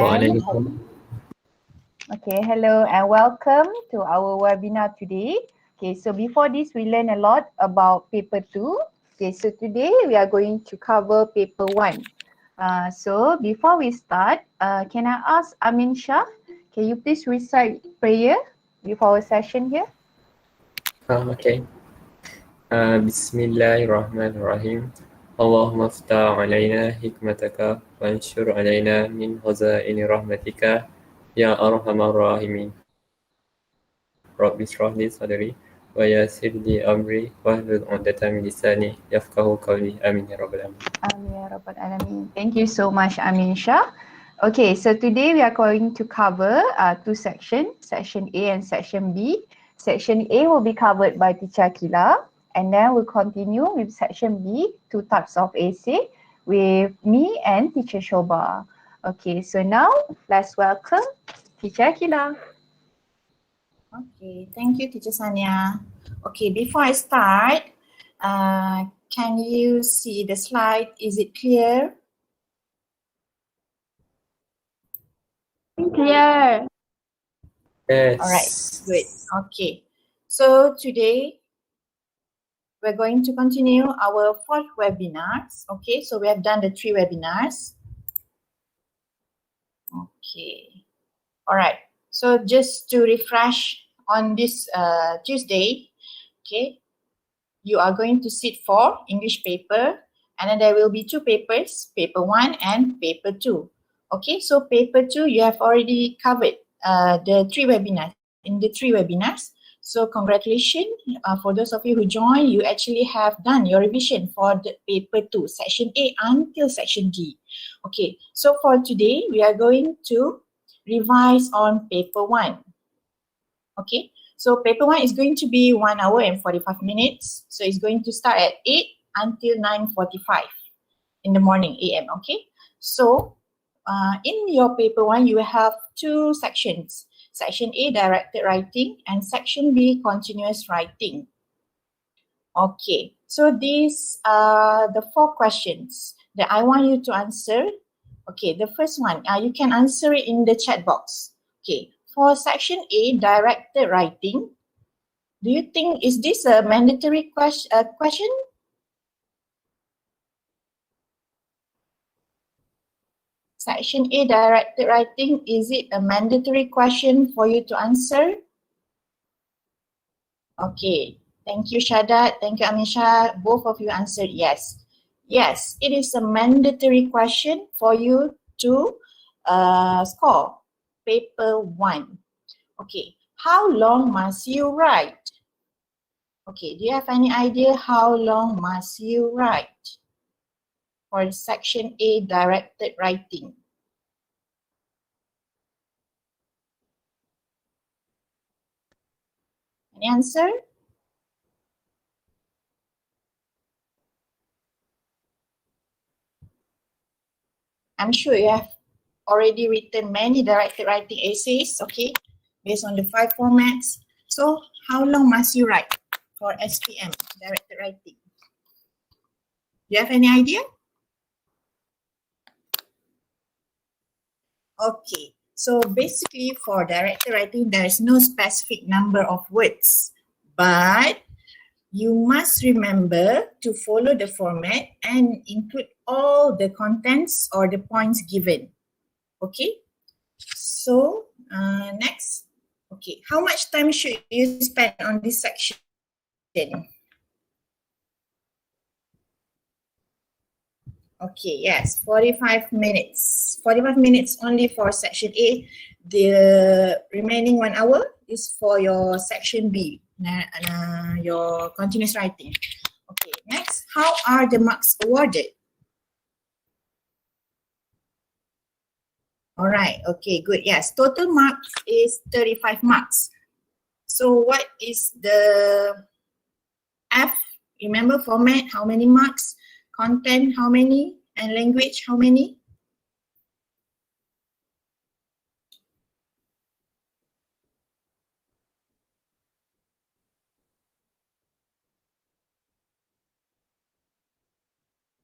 Waalaikumsalam. Okay, hello and welcome to our webinar today. Okay, so before this we learned a lot about paper 2. Okay, so today we are going to cover paper 1. So before we start, can I ask Amin Shah, can you please recite prayer before our session here? Okay. Bismillahirrahmanirrahim. Allahumma aftah alayna hikmataka wa anshur alayna min khazaini rahmatika ya arhamar rahimin. Rabbi shrah li sadri wa yassir li amri wahlul 'uqdatam min lisani yafqahu qawli. Amin ya rabbal alamin. Amin ya rabbal alamin. Thank you so much, Amin Shah. Okay, so today we are going to cover two sections, section A and section B. Section A will be covered by Teacher Akila, and then we'll continue with section B, two types of essay, with me and Teacher Shoba. Okay, so now let's welcome Teacher Akila. Okay, thank you, Teacher Sanya. Okay, before I start, can you see the slide? Is it clear? Clear. Yes. All right, good. Okay, so today we're going to continue our 4th webinars. Okay, so we have done the 3 webinars. Okay, all right. So just to refresh on this Tuesday, okay, you are going to sit for English paper, and then there will be 2 papers, paper 1 and paper 2. Okay, so paper 2 you have already covered the 3 webinars, in the 3 webinars. So congratulations for those of you who joined, you actually have done your revision for the paper 2, section A until section D. Okay, so for today we are going to revise on paper 1. Okay, so paper 1 is going to be 1 hour and 45 minutes. So it's going to start at 8 until 9:45 in the morning AM. Okay, so in your paper 1 you have 2 sections. Section A, directed writing, and section B, continuous writing. Okay, so these are the 4 questions that I want you to answer. Okay, the first one, you can answer it in the chat box. Okay, for section A, directed writing, do you think, is this a mandatory question? Section A, directed writing, is it a mandatory question for you to answer? Okay, thank you Shadat, thank you Amisha, both of you answered yes. Yes, it is a mandatory question for you to score paper 1. Okay, how long must you write? Okay, do you have any idea how long must you write for section A, directed writing? Any answer? I'm sure you have already written many directed writing essays, okay, based on the 5 formats. So how long must you write for SPM, directed writing? Do you have any idea? Okay, so basically for directed writing, there is no specific number of words, but you must remember to follow the format and include all the contents or the points given. Okay, so next, okay, how much time should you spend on this section? Okay, yes, 45 minutes. 45 minutes only for section A. The remaining 1 hour is for your section B, your continuous writing. Okay, next, how are the marks awarded? All right, okay, good. Yes, total marks is 35 marks. So what is the F? Remember format, how many marks? Content, how many? And language, how many?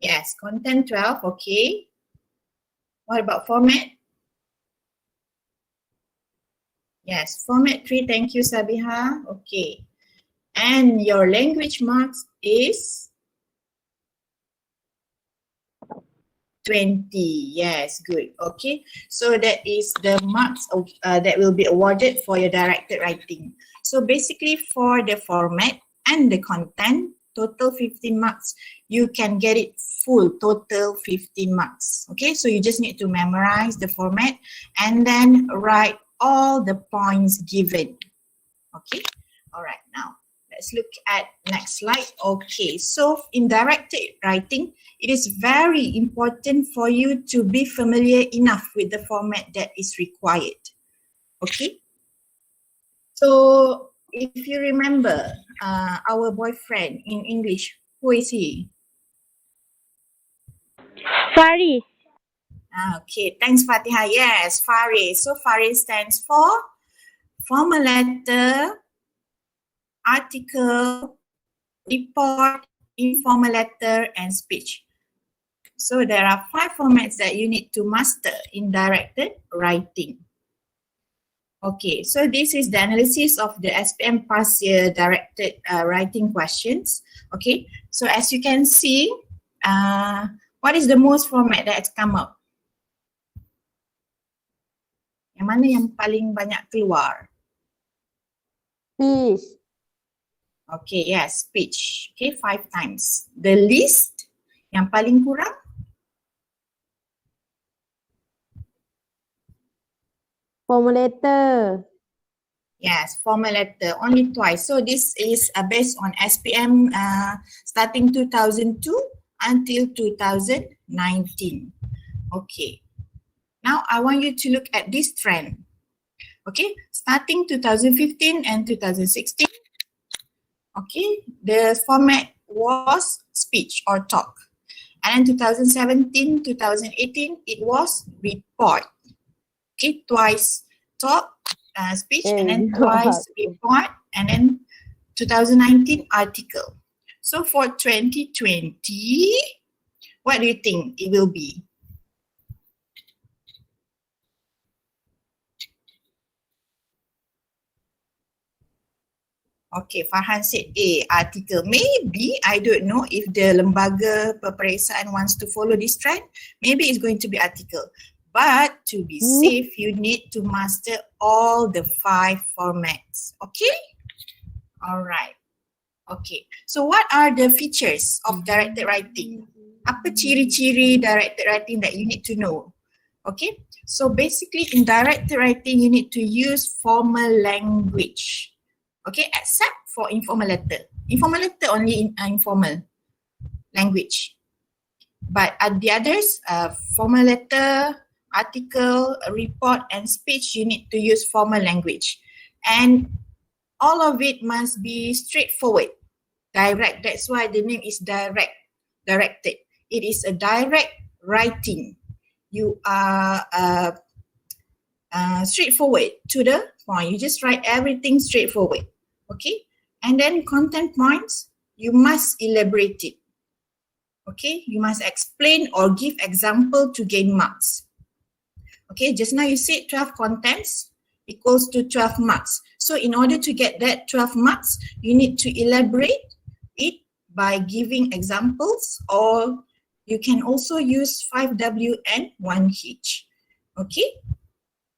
Yes, content 12, okay. What about format? Yes, format 3. Thank you, Sabiha. Okay. And your language marks is 20. Yes, good. Okay. So that is the marks that will be awarded for your directed writing. So basically for the format and the content, total 15 marks. You can get it full, total 15 marks. Okay, so you just need to memorize the format and then write all the points given. Okay, all right, now let's look at next slide. Okay, so in directed writing, it is very important for you to be familiar enough with the format that is required. Okay, so if you remember our boyfriend in English, who is he? Fari. Okay, thanks Fatiha. Yes, FARE. So FARE stands for formal letter, article, report, informal letter, and speech. So there are 5 formats that you need to master in directed writing. Okay, so this is the analysis of the SPM past year directed writing questions. Okay, so as you can see, what is the most format that has come up? Yang mana yang paling banyak keluar? Speech. Okay, yes, speech. Okay, 5 times. The least, yang paling kurang? Formal letter. Yes, formal letter, only twice. So this is based on SPM starting 2002 until 2019. Okay. Now I want you to look at this trend. Okay, starting 2015 and 2016. Okay, the format was speech or talk. And then 2017, 2018, it was report. Okay, twice talk, speech, and then twice report, and then 2019 article. So for 2020, what do you think it will be? Okay, Farhan said A, article. Maybe, I don't know if the lembaga peperiksaan wants to follow this trend. Maybe it's going to be article. But to be safe, you need to master all the 5 formats. Okay? All right. Okay. So what are the features of directed writing? Apa ciri-ciri directed writing that you need to know? Okay. So basically in directed writing, you need to use formal language. Okay, except for informal letter. Informal letter only in informal language. But the others, formal letter, article, report, and speech, you need to use formal language. And all of it must be straightforward, direct. That's why the name is directed. It is a direct writing. You are straightforward to the point. You just write everything straightforward. Okay, and then content points, you must elaborate it. Okay, you must explain or give example to gain marks. Okay, just now you said 12 contents equals to 12 marks. So in order to get that 12 marks, you need to elaborate it by giving examples, or you can also use 5W and 1H. Okay,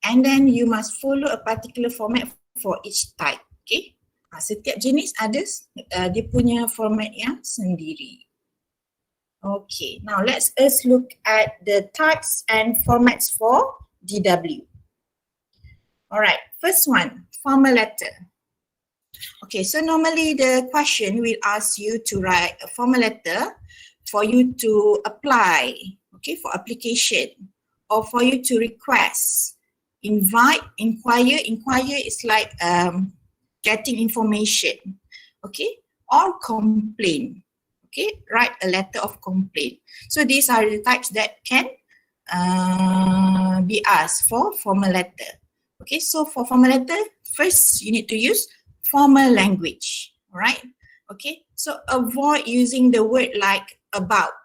and then you must follow a particular format for each type. Okay. Setiap jenis ada dia punya format yang sendiri. Okay, now let's look at the types and formats for DW. Alright, first one, formal letter. Okay, so normally the question will ask you to write a formal letter for you to apply, okay, for application, or for you to request, invite, inquire. Inquire is like getting information, okay, or complain, okay, write a letter of complaint. So these are the types that can be asked for formal letter. Okay, so for formal letter, first you need to use formal language, alright, okay, so avoid using the word like about.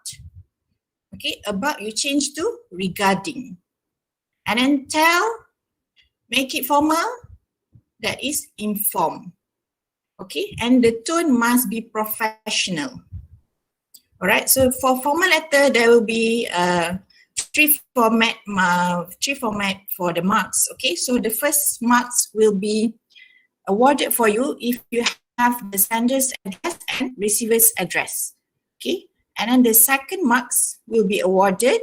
Okay, about you change to regarding, and then tell, make it formal, that is informed. Okay, and the tone must be professional. All right, so for formal letter, there will be three format for the marks. Okay, so the first marks will be awarded for you if you have the sender's address and receiver's address. Okay, and then the second marks will be awarded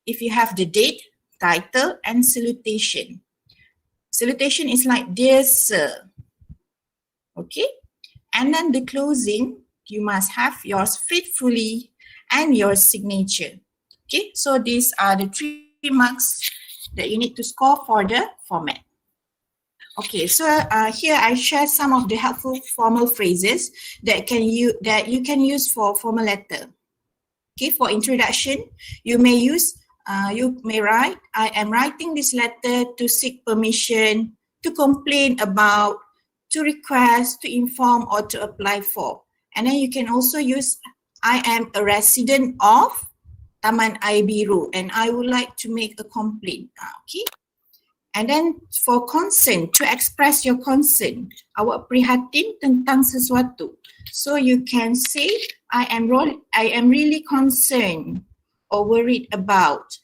if you have the date, title, and salutation. Salutation is like dear sir. Okay, and then the closing, you must have yours faithfully and your signature. Okay, so these are the 3 marks that you need to score for the format. Okay, so here I share some of the helpful formal phrases that you can use for formal letter. Okay, for introduction, you may write, I am writing this letter to seek permission, to complain about, to request, to inform, or to apply for. And then you can also use, I am a resident of Taman Air Biru and I would like to make a complaint. Okay. And then for concern, to express your concern, awak prihatin tentang sesuatu. So you can say, I am really concerned or worried about,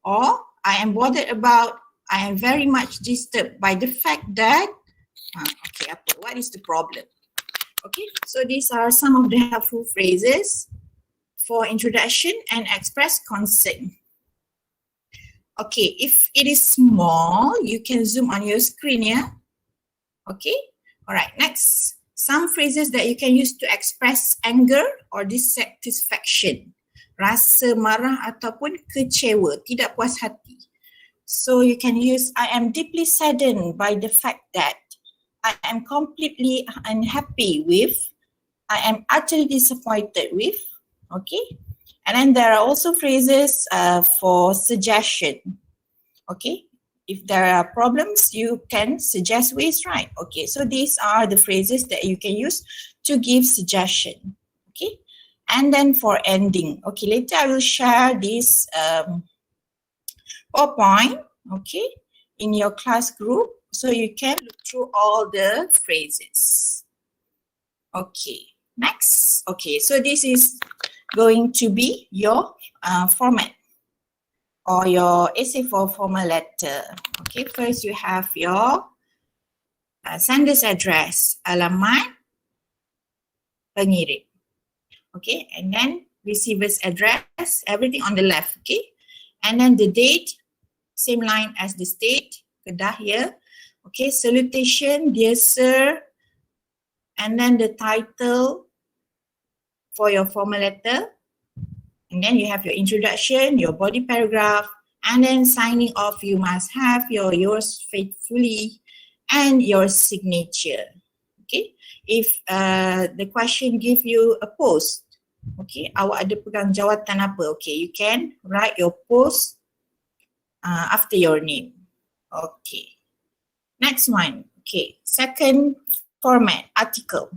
or I am bothered about, I am very much disturbed by the fact that, okay, what is the problem? Okay, so these are some of the helpful phrases for introduction and express concern. Okay, if it is small, you can zoom on your screen, yeah? Okay, all right, next. Some phrases that you can use to express anger or dissatisfaction. Rasa marah ataupun kecewa, tidak puas hati. So you can use, I am deeply saddened by the fact that, I am completely unhappy with, I am utterly disappointed with, okay? And then there are also phrases for suggestion, okay? If there are problems, you can suggest ways, right? Okay, so these are the phrases that you can use to give suggestion, okay? And then for ending, okay, later I will share this PowerPoint, okay, in your class group, so you can look through all the phrases. Okay, next. Okay, so this is going to be your format or your essay for formal letter. Okay, first you have your sender's address, alamat pengirim. Okay, and then receiver's address, everything on the left, okay? And then the date, same line as the state, Kedah here. Okay, salutation, dear sir. And then the title for your formal letter. And then you have your introduction, your body paragraph, and then signing off, you must have yours faithfully and your signature. Okay, if the question give you a post, okay, awak ada pegang jawatan apa, okay, you can write your post after your name. Okay, next one. Okay, second format, article.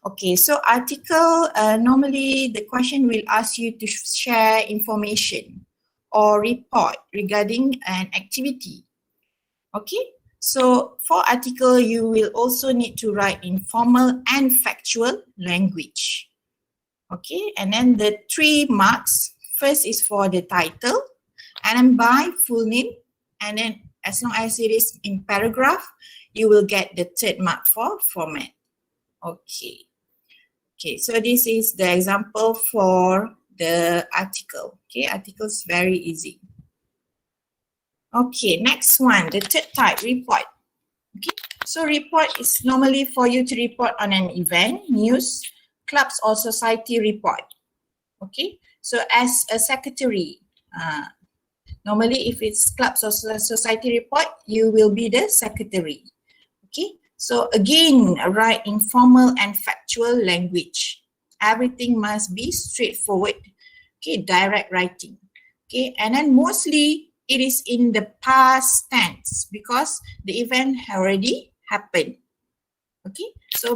Okay, so article, normally the question will ask you to share information or report regarding an activity. Okay, so for article, you will also need to write in formal and factual language. Okay, and then the 3 marks, first is for the title, and then by full name, and then as long as it is in paragraph, you will get the 3rd mark for format. Okay. Okay, so this is the example for the article. Okay, article is very easy. Okay, next one, the 3rd type, report. Okay, so report is normally for you to report on an event, news, clubs or society report. Okay, so as a secretary, normally if it's clubs or society report, you will be the secretary. Okay, so again, write in formal and factual language. Everything must be straightforward. Okay, direct writing. Okay, and then mostly it is in the past tense because the event already happened. Okay, so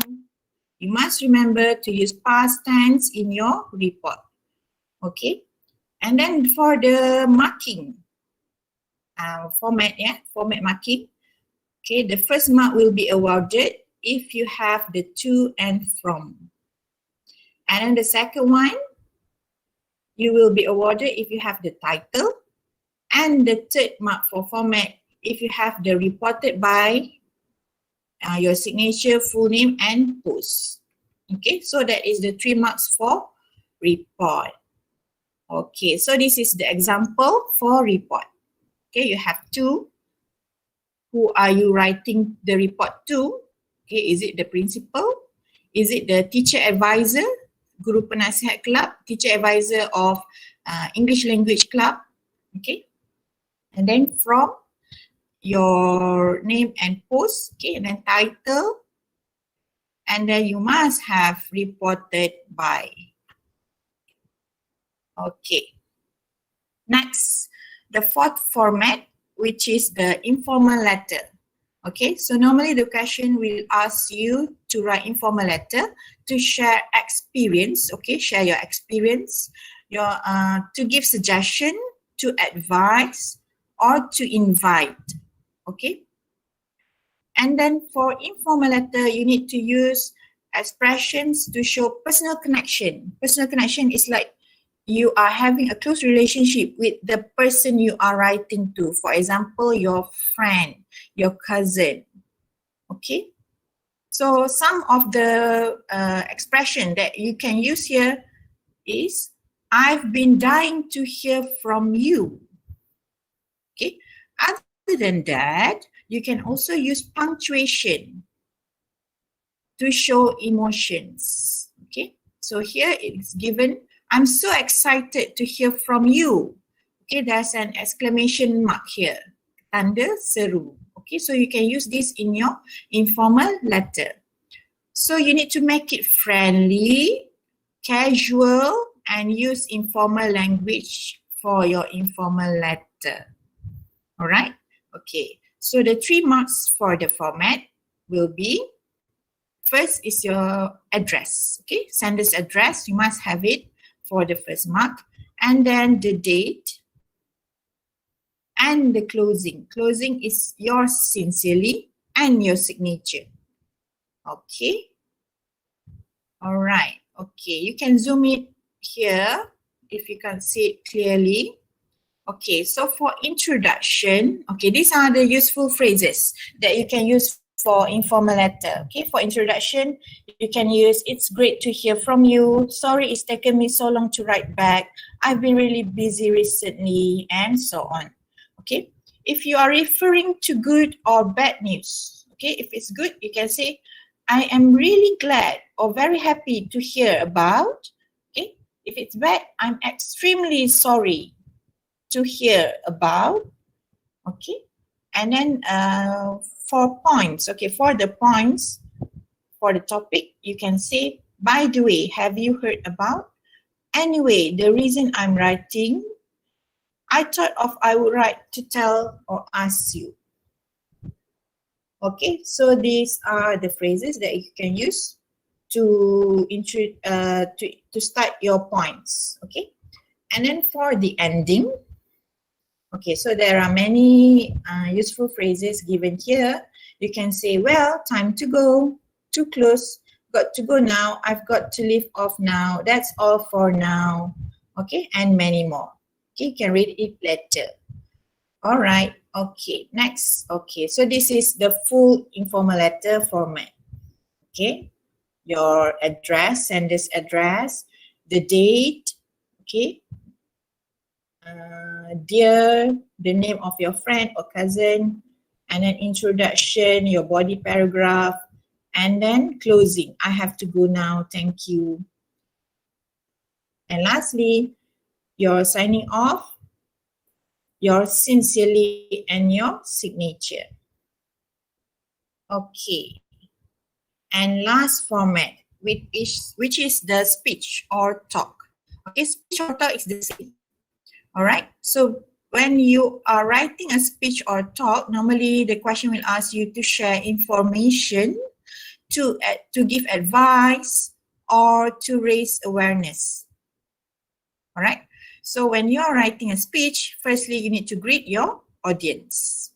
you must remember to use past tense in your report. Okay, and then for the marking format, format marking. Okay, the first mark will be awarded if you have the to and from. And then the second one, you will be awarded if you have the title. And the third mark for format, if you have the reported by, your signature, full name, and post. Okay, so that is the 3 marks for report. Okay, so this is the example for report. Okay, you have to. Who are you writing the report to? Okay, is it the principal? Is it the teacher advisor, guru penasihat club, teacher advisor of English language club? Okay, and then from your name and post, okay, and then title, and then you must have reported by. Okay, next, the fourth format, which is the informal letter. Okay, so normally the question will ask you to write informal letter to share experience, okay, share your experience, your to give suggestion, to advise, or to invite, okay. And then for informal letter, you need to use expressions to show personal connection. Personal connection is like you are having a close relationship with the person you are writing to. For example, your friend, your cousin, okay? So some of the expression that you can use here is, I've been dying to hear from you, okay? Other than that, you can also use punctuation to show emotions, okay? So here it's given, I'm so excited to hear from you. Okay, there's an exclamation mark here. Tanda seru. Okay, so you can use this in your informal letter. So you need to make it friendly, casual, and use informal language for your informal letter. All right? Okay, so the 3 marks for the format will be, first is your address. Okay, sender's address, you must have it for the first mark, and then the date and the closing. Closing is yours sincerely and your signature. Okay. All right. Okay, you can zoom it here if you can see it clearly. Okay, so for introduction, okay, these are the useful phrases that you can use for informal letter. Okay, for introduction, you can use, it's great to hear from you. Sorry it's taken me so long to write back. I've been really busy recently, and so on. Okay, if you are referring to good or bad news, okay, if it's good, you can say, I am really glad or very happy to hear about. Okay, if it's bad, I'm extremely sorry to hear about. Okay, and then for points, okay, for the points, for the topic, you can say, by the way, have you heard about? Anyway, the reason I'm writing, I thought of I would write to tell or ask you. Okay, so these are the phrases that you can use to start your points. Okay, and then for the ending, okay, so there are many useful phrases given here. You can say, well, time to go, to close, got to go now, I've got to leave off now, that's all for now, okay, and many more. Okay, you can read it later. All right, okay, next. Okay, so this is the full informal letter format. Okay, your address, sender's address, the date, okay, dear, the name of your friend or cousin, and then introduction, your body paragraph, and then closing. I have to go now, thank you. And lastly, your signing off, your sincerely, and your signature. Okay. And last format, which is the speech or talk. Okay, speech or talk is the same. All right. So when you are writing a speech or talk, normally the question will ask you to share information, to give advice, or to raise awareness. All right. So when you're writing a speech, firstly, you need to greet your audience.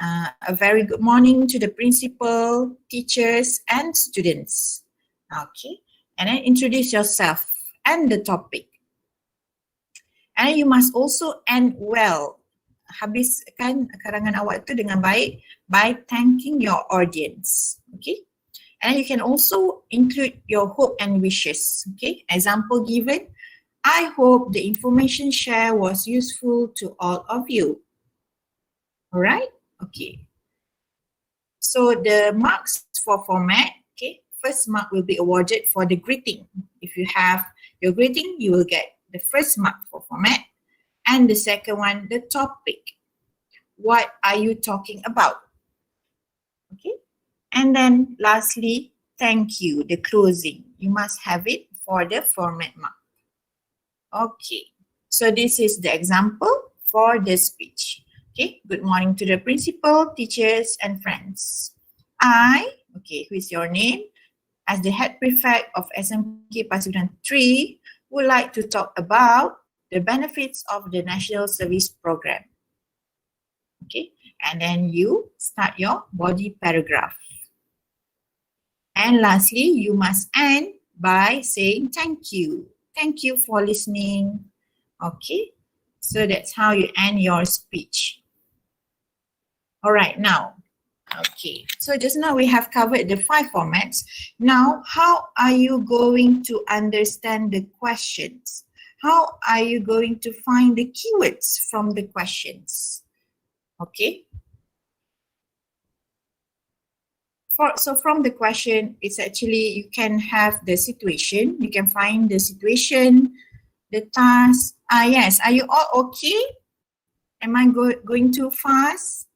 a very good morning to the principal, teachers, and students. Okay, and then introduce yourself and the topic. And you must also end well. Habiskan karangan awak tu dengan baik by thanking your audience. Okay, and you can also include your hope and wishes. Okay, example given. I hope the information shared was useful to all of you. Alright, okay. So the marks for format, okay, first mark will be awarded for the greeting. If you have your greeting, you will get the first mark for format. And the second one, the topic. What are you talking about? Okay. And then lastly, thank you, the closing. You must have it for the format mark. Okay. So this is the example for the speech. Okay, good morning to the principal, teachers, and friends. I, okay, who is your name? As the head prefect of SMK Pasundan 3, would like to talk about the benefits of the National Service Program. Okay, and then you start your body paragraph. And lastly, you must end by saying thank you. Thank you for listening. Okay, so that's how you end your speech. All right, now, okay, so just now we have covered the 5 formats. Now, how are you going to understand the questions? How are you going to find the keywords from the questions? Okay. So from the question, it's actually, you can have the situation, you can find the situation, the task. Yes, are you all okay? Am I going too fast?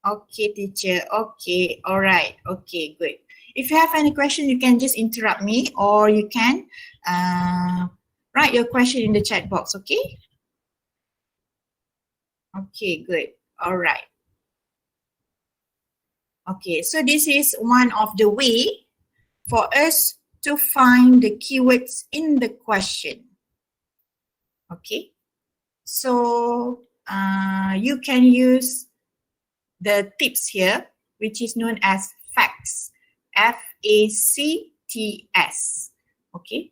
Okay, teacher. Okay, all right. Okay, good. If you have any question, you can just interrupt me, or you can write your question in the chat box, okay? Okay, good. All right. Okay, so this is one of the way for us to find the keywords in the question. Okay, so you can use the tips here, which is known as facts, F-A-C-T-S. Okay,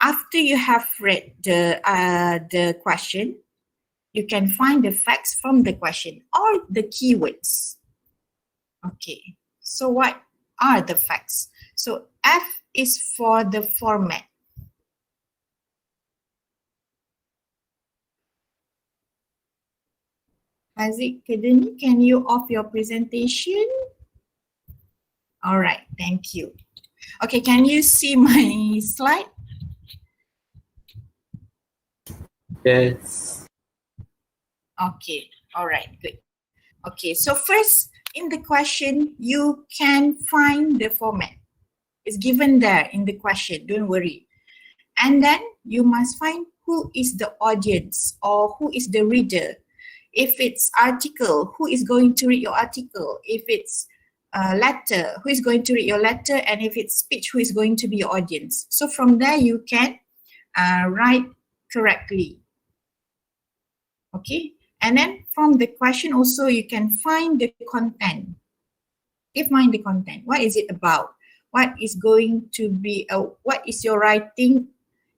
after you have read the question, you can find the facts from the question or the keywords. Okay, so what are the facts? So F is for the format. Haziq Kedeni, can you off your presentation? All right, thank you. Okay, can you see my slide? Yes. Okay, all right, good. Okay, so first in the question, you can find the format. It's given there in the question, don't worry. And then you must find who is the audience or who is the reader. If it's article, who is going to read your article? If it's letter, who is going to read your letter? And if it's speech, who is going to be your audience? So from there you can write correctly. Okay, and then from the question also you can find the content. Define the content. What is it about? What is going to be, what is your writing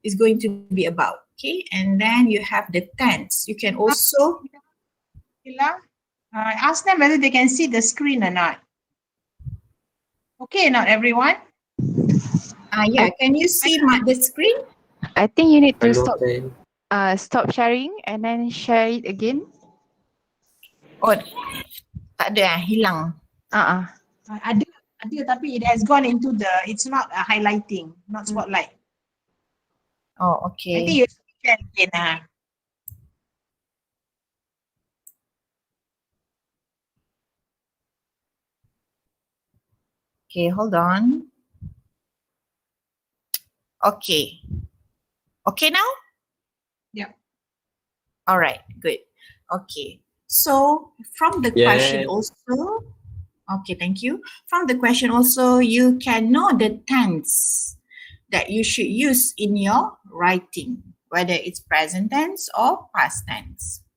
is going to be about? Okay, and then you have the tense. You can also ask them whether they can see the screen or not. Okay, not everyone? yeah, can you see the screen? I think you need to Okay. stop sharing and then share it again. Oh, tak ada hilang. Ada tapi it has gone into the, it's not highlighting, not spotlight. Oh, I okay. think you share again. Okay, hold on. Okay. Okay now? Yeah. All right, good. Okay. So from the question also, okay, thank you. From the question also, you can know the tense that you should use in your writing. whether it's present tense or past tense.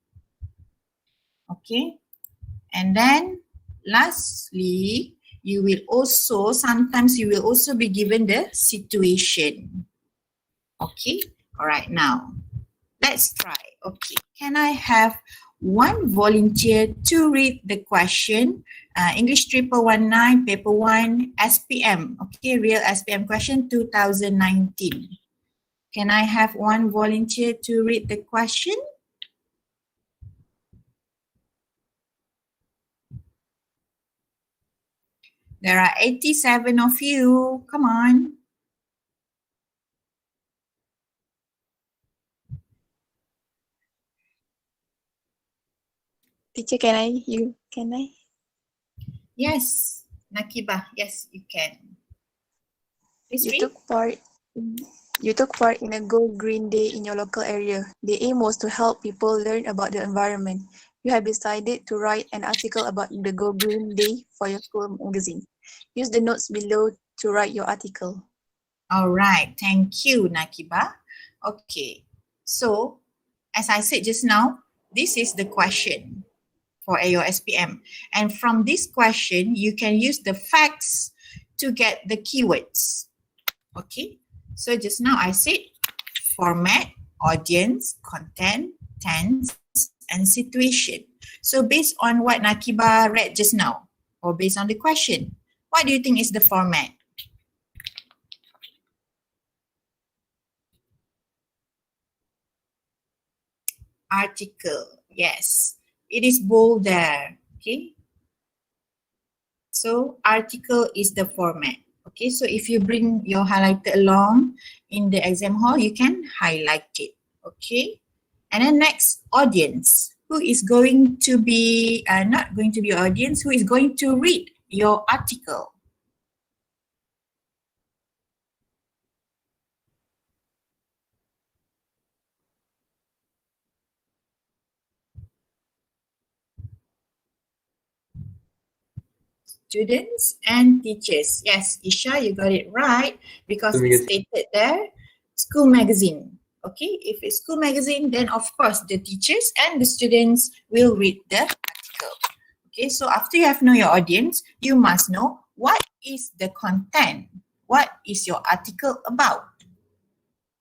Okay, and then lastly, sometimes you will also be given the situation. Okay, all right, now let's try. Okay, can I have one volunteer to read the question? English 1119, paper 1, SPM. Okay, real SPM question 2019. Can I have one volunteer to read the question? There are 87 of you. Come on. Teacher, can I? Yes, Nakibah. Yes, you can. Please You read. took part in a Go Green Day in your local area. The aim was to help people learn about the environment. You have decided to write an article about the Go Green Day for your school magazine. Use the notes below to write your article. All right. Thank you, Nakibah. Okay. So, as I said just now, this is the question for AOSPM. And from this question, you can use the facts to get the keywords. Okay. So, just now I said format, audience, content, tense, and situation. So, based on what Nakibah read just now, or based on the question, what do you think is the format? Article, yes, it is bold there. Okay, so article is the format. Okay, so if you bring your highlighter along in the exam hall, you can highlight it. Okay, and then next, audience. Who is going to be not going to be audience? Who is going to read your article? Students and teachers. Yes, Isha, you got it right because it's stated there, school magazine. Okay, if it's school magazine, then of course the teachers and the students will read the article. Okay, so after you have know your audience, you must know what is the content. What is your article about?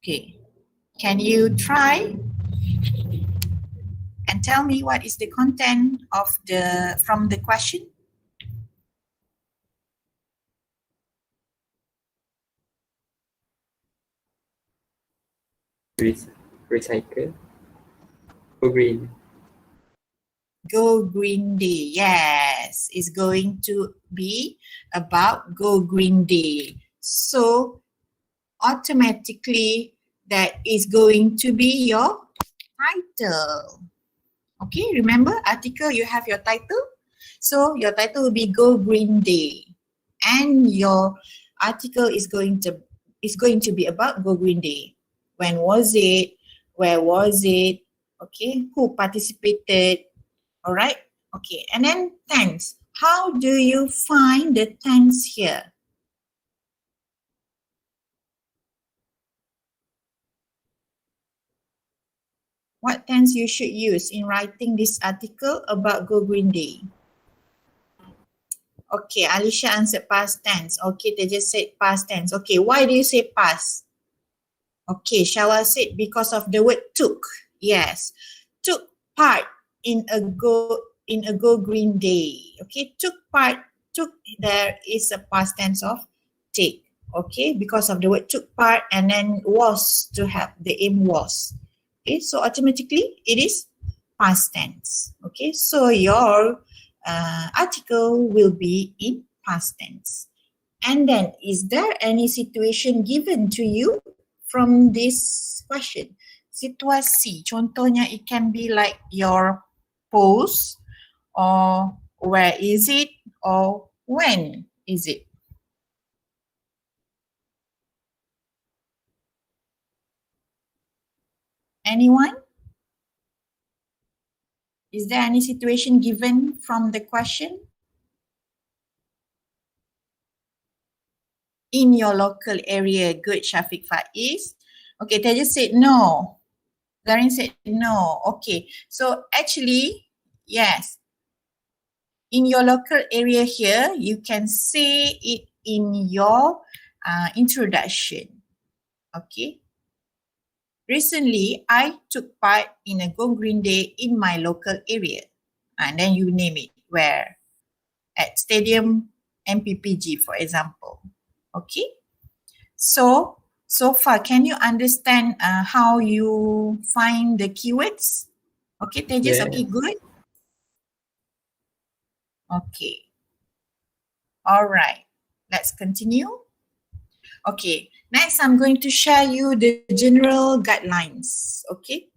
Okay, can you try and tell me what is the content of from the question? Recycle. Go green. Go Green Day. Yes, it's going to be about Go Green Day. So automatically that is going to be your title. Okay, remember article, you have your title. So your title will be Go Green Day. And your article is going to be about Go Green Day. When was it? Where was it? Okay, who participated? All right. Okay. And then tense. How do you find the tense here? What tense you should use in writing this article about Go Green Day? Okay, Alicia answered past tense. Okay, they just said past tense. Okay, why do you say past? Okay, Shawal said because of the word took. Yes, took part in a Go Green Day. Okay, took part. Took there is a past tense of take. Okay, because of the word took part and then was to have the aim was. Okay, so automatically it is past tense. Okay, so your article will be in past tense. And then, is there any situation given to you from this question? Situasi, contohnya it can be like your pose or where is it or when is it? Anyone? Is there any situation given from the question? In your local area, good Shafiq Faiz. Okay, they just said no. Zarin said no. Okay. So actually, yes. In your local area here, you can say it in your introduction. Okay. Recently, I took part in a Go Green Day in my local area. And then you name it, where? At Stadium MPPG, for example. Okay. So far, can you understand how you find the keywords? Okay, Tejas, Yeah. okay, good. Okay. All right. Let's continue. Okay. Next, I'm going to share you the general guidelines. Okay.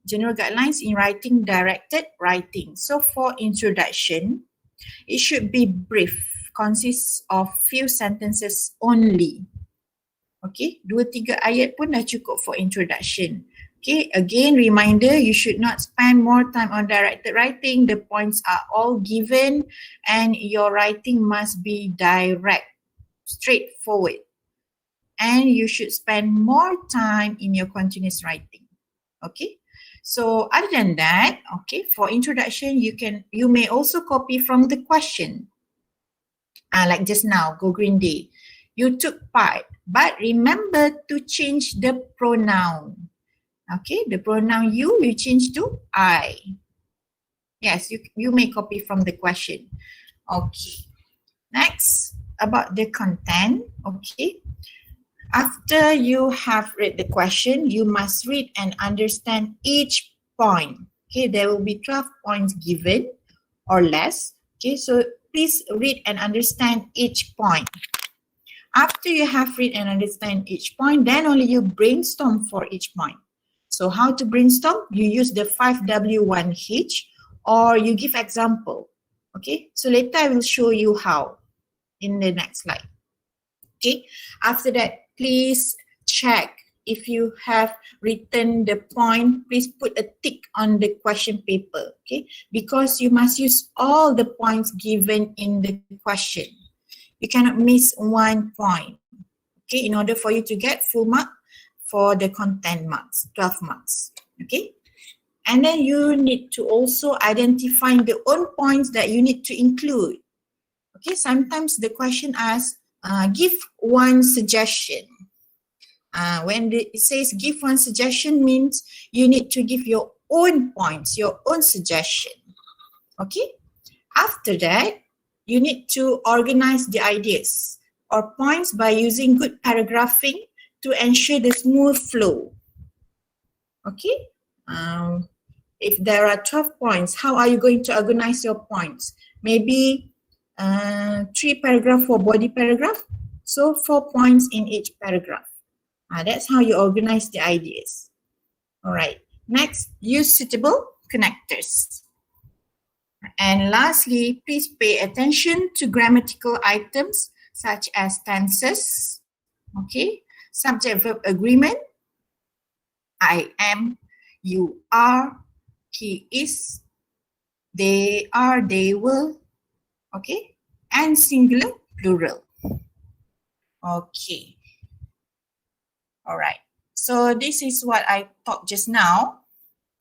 General guidelines in writing, directed writing. So for introduction, it should be brief, consists of few sentences only. Okay, 2-3 ayat pun dah cukup for introduction. Okay, again, reminder, you should not spend more time on directed writing. The points are all given and your writing must be direct, straightforward. And you should spend more time in your continuous writing. Okay, so other than that, okay, for introduction, you may also copy from the question. Like just now, Go Green Day. You took part, but remember to change the pronoun. Okay, the pronoun you change to I. Yes, you may copy from the question. Okay. Next, about the content. Okay. After you have read the question, you must read and understand each point. Okay, there will be 12 points given or less. Okay, so please read and understand each point. After you have read and understand each point, then only you brainstorm for each point. So how to brainstorm? You use the 5W1H or you give example. Okay, so later I will show you how in the next slide. Okay, after that, please check if you have written the point, please put a tick on the question paper, okay? Because you must use all the points given in the question. You cannot miss one point, okay? In order for you to get full mark for the content marks, 12 marks, okay? And then you need to also identify the own points that you need to include. Okay, sometimes the question asks, give one suggestion. When it says give one suggestion means you need to give your own points, your own suggestion. Okay, after that, you need to organize the ideas or points by using good paragraphing to ensure the smooth flow. Okay, if there are 12 points, how are you going to organize your points? Maybe 3 paragraph for body paragraph, so 4 points in each paragraph. That's how you organize the ideas. All right. Next, use suitable connectors. And lastly, please pay attention to grammatical items such as tenses, okay, subject-verb agreement, I am, you are, he is, they are, they will, okay, and singular, plural. Okay. All right. So this is what I taught just now.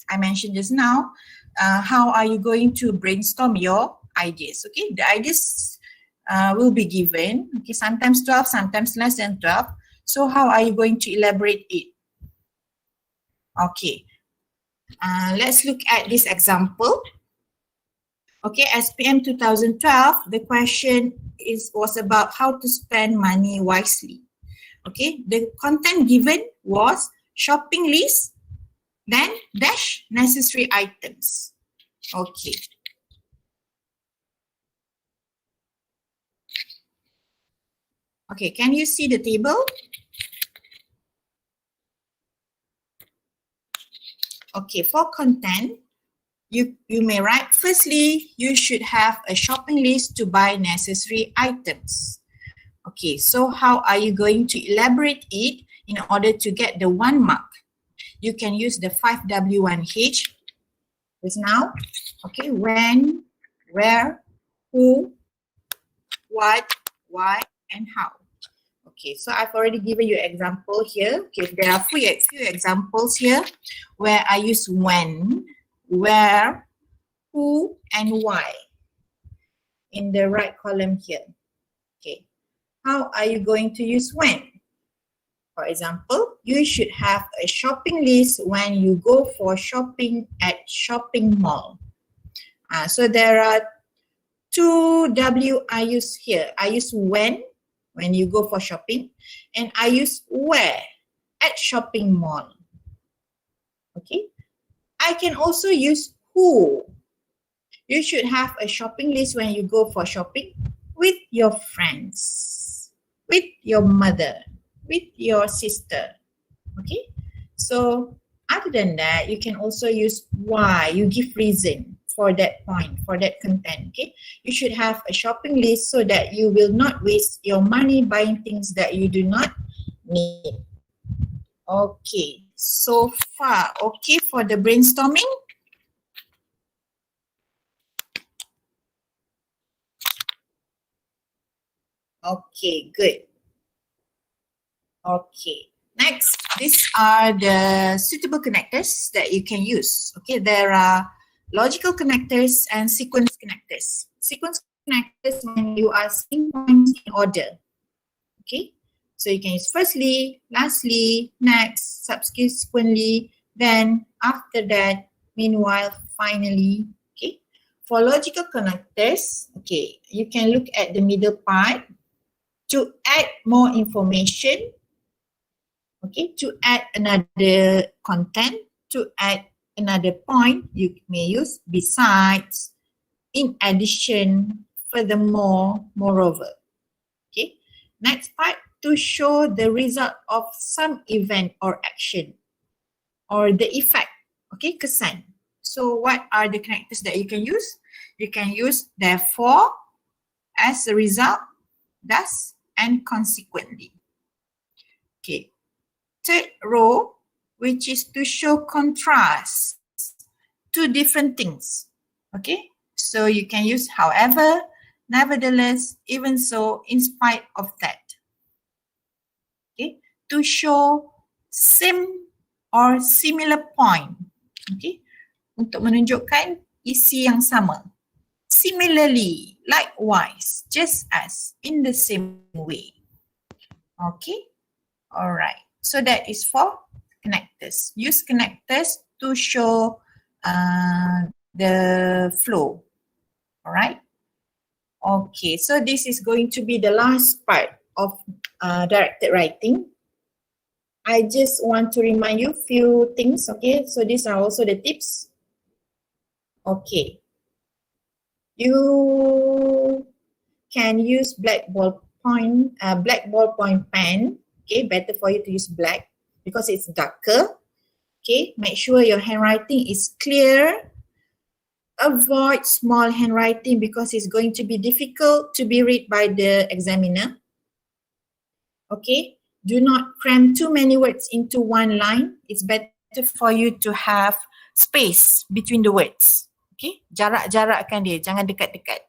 I mentioned just now. How are you going to brainstorm your ideas? Okay, the ideas will be given. Okay, sometimes 12, sometimes less than 12. So how are you going to elaborate it? Okay. Let's look at this example. Okay, SPM 2012, the question was about how to spend money wisely. Okay, the content given was shopping list, then dash necessary items. Okay. Okay, can you see the table? Okay, for content, you may write, firstly, you should have a shopping list to buy necessary items. Okay, so how are you going to elaborate it in order to get the 1 mark? You can use the 5W1H just now. Okay, when, where, who, what, why, and how. Okay, so I've already given you example here. Okay, there are few examples here where I use when, where, who, and why in the right column here. Okay, how are you going to use when? For example, you should have a shopping list when you go for shopping at shopping mall. So there are two W I use here. I use when you go for shopping, and I use where at shopping mall. Okay. I can also use who. You should have a shopping list when you go for shopping with your friends, with your mother, with your sister. Okay. So other than that, you can also use why. You give reason for that point, for that content. Okay. You should have a shopping list so that you will not waste your money buying things that you do not need. Okay. So far, okay for the brainstorming? Okay, good. Okay, next, these are the suitable connectors that you can use. Okay, there are logical connectors and sequence connectors. Sequence connectors when you are seeing points in order. Okay, so you can use firstly, lastly, next, subsequently, then, after that, meanwhile, finally. Okay, for logical connectors, okay, you can look at the middle part to add more information. Okay, to add another content, to add another point, you may use besides, in addition, furthermore, moreover. Okay, next part, to show the result of some event or action or the effect. Okay, kesan. So what are the connectors that you can use? You can use therefore, as a result, thus, and consequently. Okay. Third row, which is to show contrast, two different things. Okay, so you can use however, nevertheless, even so, in spite of that. Okay, to show same or similar point. Okay, untuk menunjukkan isi yang sama. Similarly, likewise, just as, in the same way. Okay, alright. So that is for connectors. Use connectors to show the flow. All right. Okay. So this is going to be the last part of directed writing. I just want to remind you few things. Okay. So these are also the tips. Okay. You can use black ballpoint pen. Okay, better for you to use black because it's darker. Okay, make sure your handwriting is clear. Avoid small handwriting because it's going to be difficult to be read by the examiner. Okay, do not cram too many words into one line. It's better for you to have space between the words. Okay, jarak-jarakkan dia, jangan dekat-dekat.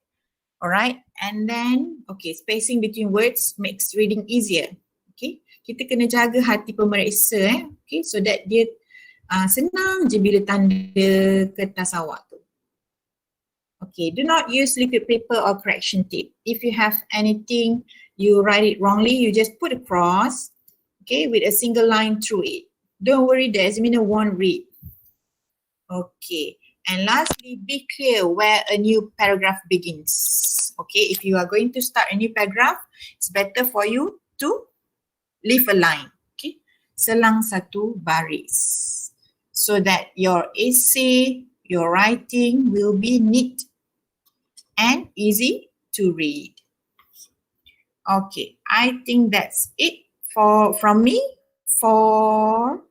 Alright, and then, okay, spacing between words makes reading easier. Okay, kita kena jaga hati pemeriksa okay, so that dia senang je bila tanda kertas awak tu. Okay, do not use liquid paper or correction tape. If you have anything, you write it wrongly, you just put a cross, okay, with a single line through it. Don't worry, the examiner won't read. Okay, and lastly, be clear where a new paragraph begins. Okay, if you are going to start a new paragraph, it's better for you to leave a line, okay, selang satu baris, so that your essay, your writing will be neat and easy to read. Okay, I think that's it from me for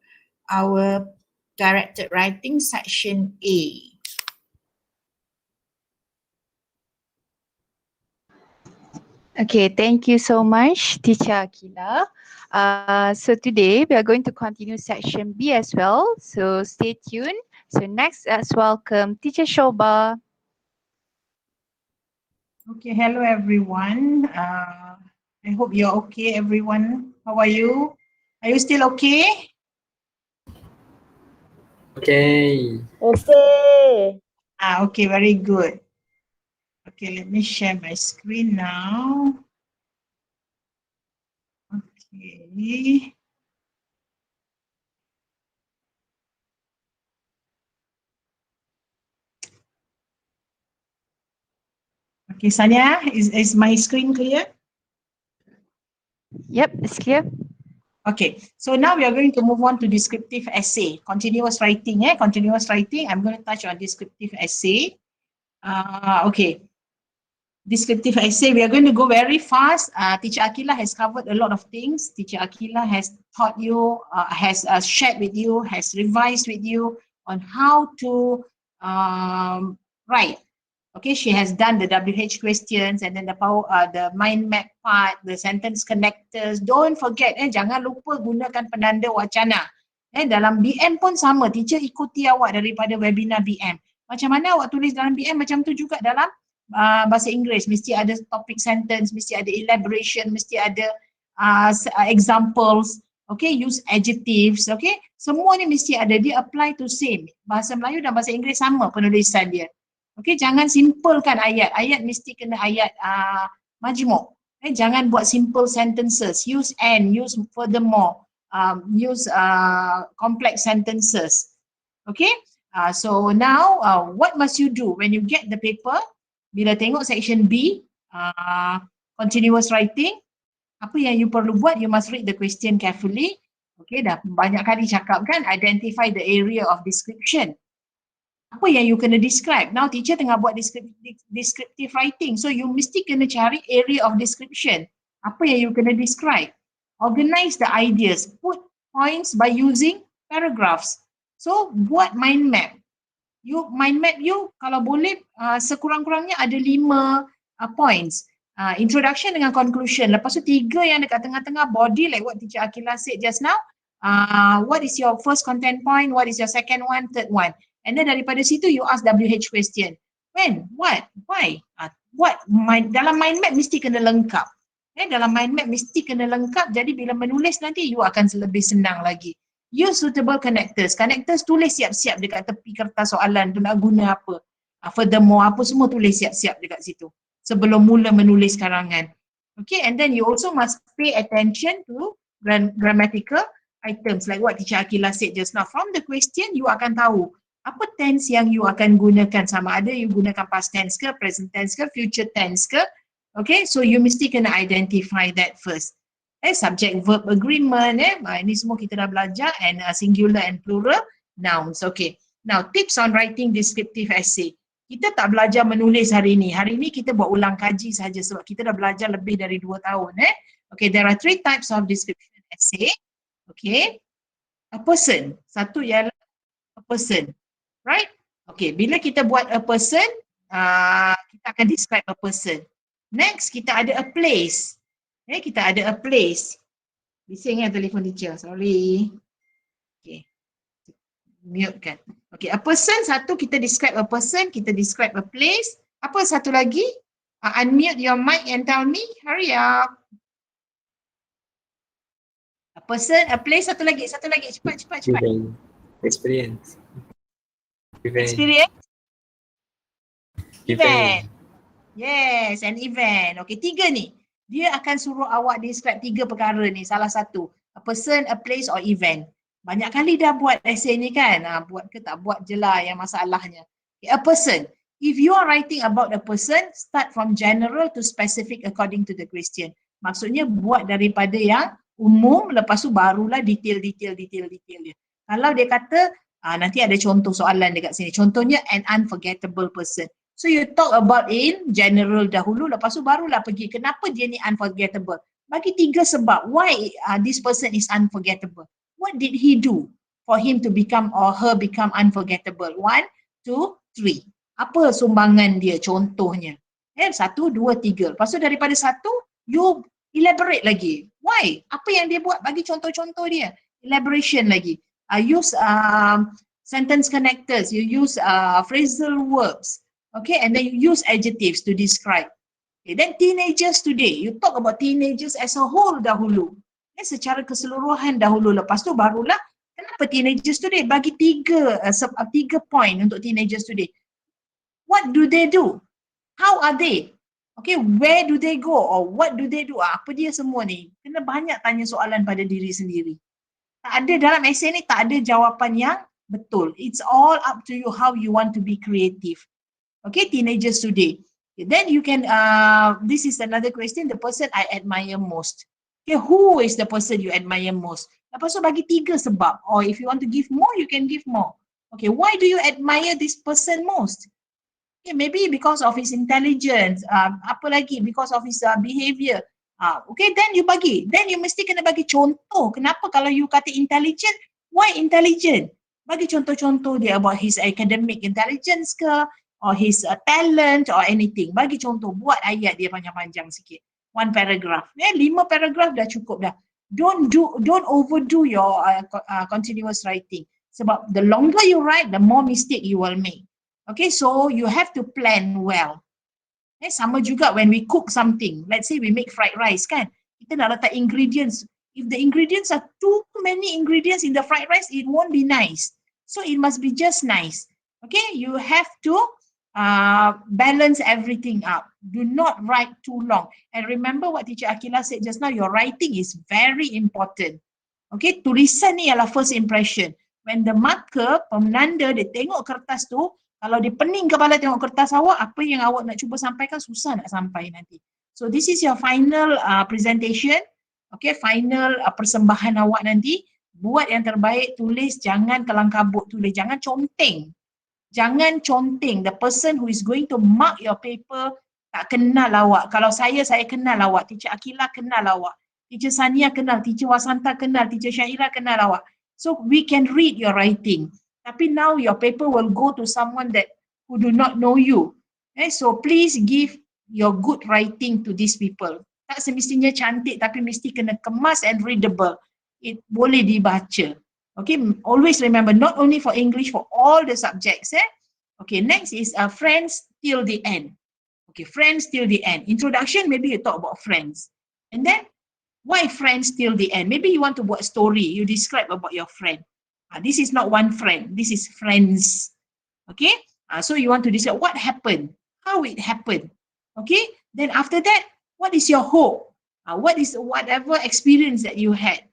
our directed writing section A. Okay, thank you so much, Teacher Akila. So today we are going to continue section B as well. So stay tuned. So next, let's welcome Teacher Shoba. Okay, hello everyone. I hope you're okay, everyone. How are you? Are you still okay? Okay. Okay. Okay, very good. Okay, let me share my screen now. Okay. Okay, Sanya, is my screen clear? Yep, it's clear. Okay, so now we are going to move on to descriptive essay, continuous writing. Continuous writing. I'm going to touch on descriptive essay. Okay, descriptive essay. We are going to go very fast. Teacher Akila has covered a lot of things. Teacher Akila has taught you, has shared with you, has revised with you on how to write. Okay, she has done the WH questions and then the mind map part, the sentence connectors. Don't forget, jangan lupa gunakan penanda wacana. Dalam BM pun sama, teacher ikuti awak daripada webinar BM. Macam mana awak tulis dalam BM, macam tu juga dalam bahasa Inggeris. Mesti ada topic sentence, mesti ada elaboration, mesti ada examples. Okay, use adjectives. Okay, semua ni mesti ada. Dia apply to same. Bahasa Melayu dan bahasa Inggeris sama penulisan dia. Okay, jangan simplekan ayat. Ayat mesti kena ayat majmuk. Jangan buat simple sentences. Use and, use furthermore, use complex sentences. Okay, so now what must you do when you get the paper? Bila tengok section B, continuous writing, apa yang you perlu buat? You must read the question carefully. Okay, dah banyak kali cakap kan, identify the area of description. Apa yang you kena describe? Now teacher tengah buat descriptive writing. So you mesti kena cari area of description. Apa yang you kena describe? Organize the ideas. Put points by using paragraphs. So buat mind map. Mind map you kalau boleh sekurang-kurangnya ada 5 points. Introduction dengan conclusion. Lepas tu 3 yang dekat tengah-tengah, body, like what teacher Akila said just now. What is your first content point? What is your second one? Third one? And then daripada situ you ask WH question. When? What? Why? What? Dalam mind map mesti kena lengkap. Dalam mind map mesti kena lengkap. Jadi bila menulis nanti you akan lebih senang lagi. Use suitable connectors. Connectors tulis siap-siap dekat tepi kertas soalan tu nak guna apa. Furthermore, apa semua tulis siap-siap dekat situ. Sebelum mula menulis karangan. Okay, and then you also must pay attention to grammatical items like what teacher Akila said just now. From the question you akan tahu apa tense yang you akan gunakan, sama ada you gunakan past tense ke, present tense ke, future tense ke. Okay, so you mesti kena identify that first. Subject verb agreement, ini semua kita dah belajar, and singular and plural nouns. Okay, now tips on writing descriptive essay. Kita tak belajar menulis hari ini. Hari ini kita buat ulang kaji saja sebab kita dah belajar lebih dari 2 tahun. Okay, there are 3 types of description essay. Okay, a person. Satu ialah a person. Right? Okay, bila kita buat a person, kita akan describe a person. Next, kita ada a place. Kita ada a place. Bising telefon teacher, sorry. Okay, mute kan. Okay, a person, satu kita describe a person, kita describe a place. Apa satu lagi? Unmute your mic and tell me, hurry up. A person, a place, satu lagi, cepat. Experience. Experience? Event. Yes, an event. Okay, 3 ni. Dia akan suruh awak describe 3 perkara ni. Salah satu, a person, a place or event. Banyak kali dah buat essay ni kan. Buat ke tak buat je lah yang masalahnya. Okay, a person. If you are writing about a person, start from general to specific according to the question. Maksudnya buat daripada yang umum, lepas tu barulah detail dia. Kalau dia kata, nanti ada contoh soalan dekat sini. Contohnya an unforgettable person. So you talk about in general dahulu, lepas tu barulah pergi kenapa dia ni unforgettable. Bagi 3 sebab why this person is unforgettable. What did he do for him to become or her become unforgettable? 1, 2, 3. Apa sumbangan dia contohnya? 1, 2, 3. Lepas tu daripada 1, you elaborate lagi. Why? Apa yang dia buat? Bagi contoh-contoh dia. Elaboration lagi. Use sentence connectors. You use phrasal verbs. Okay, and then you use adjectives to describe. Okay, then teenagers today. You talk about teenagers as a whole dahulu. Secara keseluruhan dahulu. Lepas tu barulah kenapa teenagers today? Bagi tiga point untuk teenagers today. What do they do? How are they? Okay, where do they go or what do they do? Apa dia semua ni? Kena banyak tanya soalan pada diri sendiri. Tak ada dalam essay ni, tak ada jawapan yang betul. It's all up to you how you want to be creative. Okay, teenagers today. Okay, then you can, this is another question, the person I admire most. Okay, who is the person you admire most? Lepas tu bagi tiga sebab. Or if you want to give more, you can give more. Okay, why do you admire this person most? Okay, maybe because of his intelligence, apa lagi, because of his behavior. Okay, then you bagi. Then you mesti kena bagi contoh. Kenapa kalau you kata intelligent, why intelligent? Bagi contoh-contoh dia about his academic intelligence ke, or his talent or anything. Bagi contoh, buat ayat dia panjang-panjang sikit. 1 paragraph. 5 paragraph dah cukup dah. Don't overdo your continuous writing. Sebab the longer you write, the more mistake you will make. Okay, so you have to plan well. Sama juga when we cook something. Let's say we make fried rice kan. Kita nak letak ingredients. If the ingredients are too many ingredients in the fried rice, it won't be nice. So it must be just nice. Okay, you have to balance everything up. Do not write too long. And remember what Teacher Akila said just now, your writing is very important. Okay, tulisan ni adalah first impression. When the marker, pemenanda, dia tengok kertas tu, kalau dia pening kepala tengok kertas awak, apa yang awak nak cuba sampaikan susah nak sampai nanti. So this is your final presentation. Okay, final persembahan awak nanti. Buat yang terbaik, tulis, jangan kelang kabut tulis, jangan conteng. Jangan conteng. The person who is going to mark your paper tak kenal awak. Kalau saya kenal awak. Teacher Akila kenal awak. Teacher Sania kenal. Teacher Wasanta kenal. Teacher Syaira kenal awak. So we can read your writing. Tapi now your paper will go to someone that who do not know you. So please give your good writing to these people. Tak semestinya cantik tapi mesti kena kemas and readable. It boleh dibaca. Okay, always remember, not only for English, for all the subjects. Okay, next is friends till the end. Okay, friends till the end. Introduction, maybe you talk about friends. And then, why friends till the end? Maybe you want to buat story. You describe about your friend. This is not one friend. This is friends. Okay, so you want to describe what happened, how it happened. Okay, then after that, what is your hope? What is whatever experience that you had?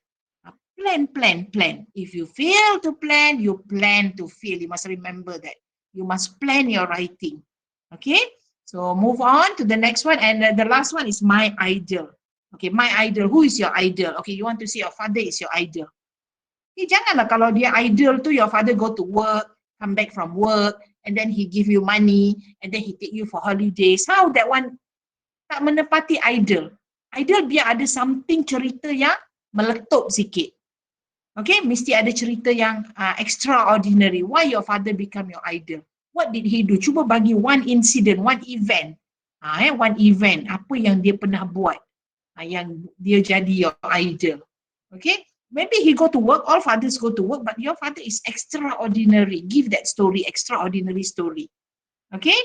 Plan. If you fail to plan, you plan to fail. You must remember that. You must plan your writing. Okay, so move on to the next one. And the last one is my idol. Okay, my idol. Who is your idol? Okay, you want to say your father is your idol. Janganlah kalau dia idol tu, your father go to work, come back from work, and then he give you money, and then he take you for holidays. How that one tak menepati idol. Idol biar ada something cerita yang meletup sikit. Okay, mesti ada cerita yang extraordinary. Why your father become your idol? What did he do? Cuba bagi one incident, one event. One event, apa yang dia pernah buat yang dia jadi your idol. Okay, maybe he go to work, all fathers go to work, but your father is extraordinary. Give that story, extraordinary story. Okay,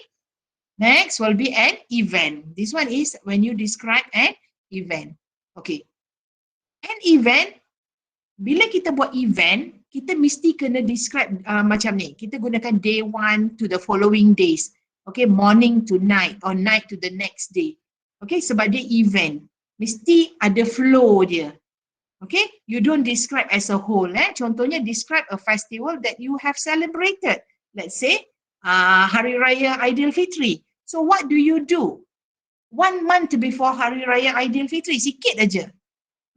next will be an event. This one is when you describe an event. Okay, an event, bila kita buat event, kita mesti kena describe macam ni. Kita gunakan day 1 to the following days. Okay, morning to night or night to the next day. Okay, sebab dia event. Mesti ada flow dia. Okay, you don't describe as a whole. Contohnya describe a festival that you have celebrated. Let's say Hari Raya Aidilfitri. So what do you do? 1 month before Hari Raya Aidilfitri, sikit aja.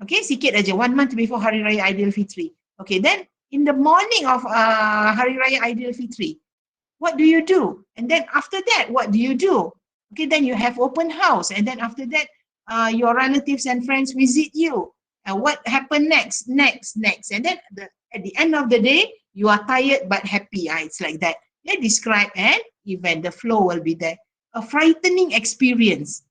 Okay, sikit aja. 1 month before Hari Raya Aidilfitri. Okay, then in the morning of Hari Raya Aidilfitri, what do you do? And then after that, what do you do? Okay, then you have open house. And then after that, your relatives and friends visit you. And what happened next? Next. And then at the end of the day, you are tired but happy. It's like that. They describe an event. The flow will be there. A frightening experience.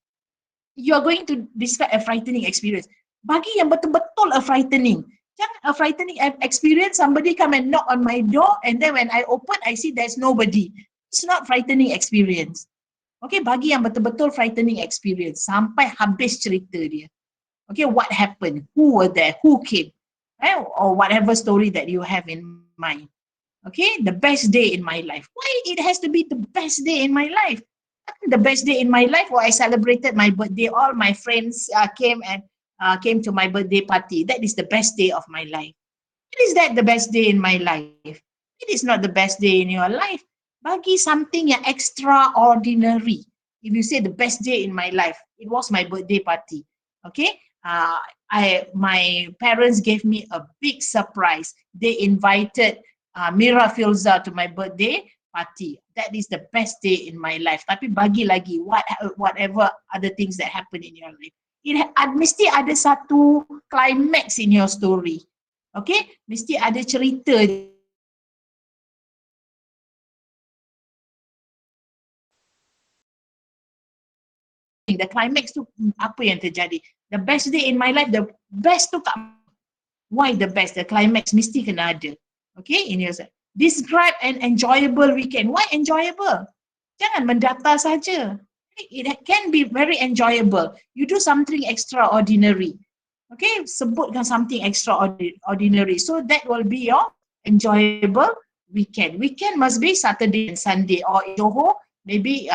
You are going to describe a frightening experience. Bagi yang betul-betul a frightening. Jangan a frightening experience, somebody come and knock on my door and then when I open, I see there's nobody. It's not frightening experience. Okay, bagi yang betul-betul frightening experience sampai habis cerita dia. Okay, what happened? Who were there? Who came? Or whatever story that you have in mind. Okay, the best day in my life. Why it has to be the best day in my life? The best day in my life where I celebrated my birthday. All my friends came to my birthday party. That is the best day of my life. Is that the best day in my life? It is not the best day in your life. Bagi something yang extraordinary. If you say the best day in my life, it was my birthday party. Okay, my parents gave me a big surprise. They invited Mira Filza to my birthday party. That is the best day in my life. Tapi bagi lagi, whatever other things that happen in your life, mesti ada satu climax in your story. Okay, mesti ada cerita. The climax tu apa yang terjadi? The best day in my life, the best tu kat why the best? The climax mesti kena ada. Okay, in your describe an enjoyable weekend. Why enjoyable? Jangan mendata saja. It can be very enjoyable. You do something extraordinary. Okay, sebutkan something extraordinary. So that will be your enjoyable weekend. Weekend must be Saturday and Sunday, or in Johor, maybe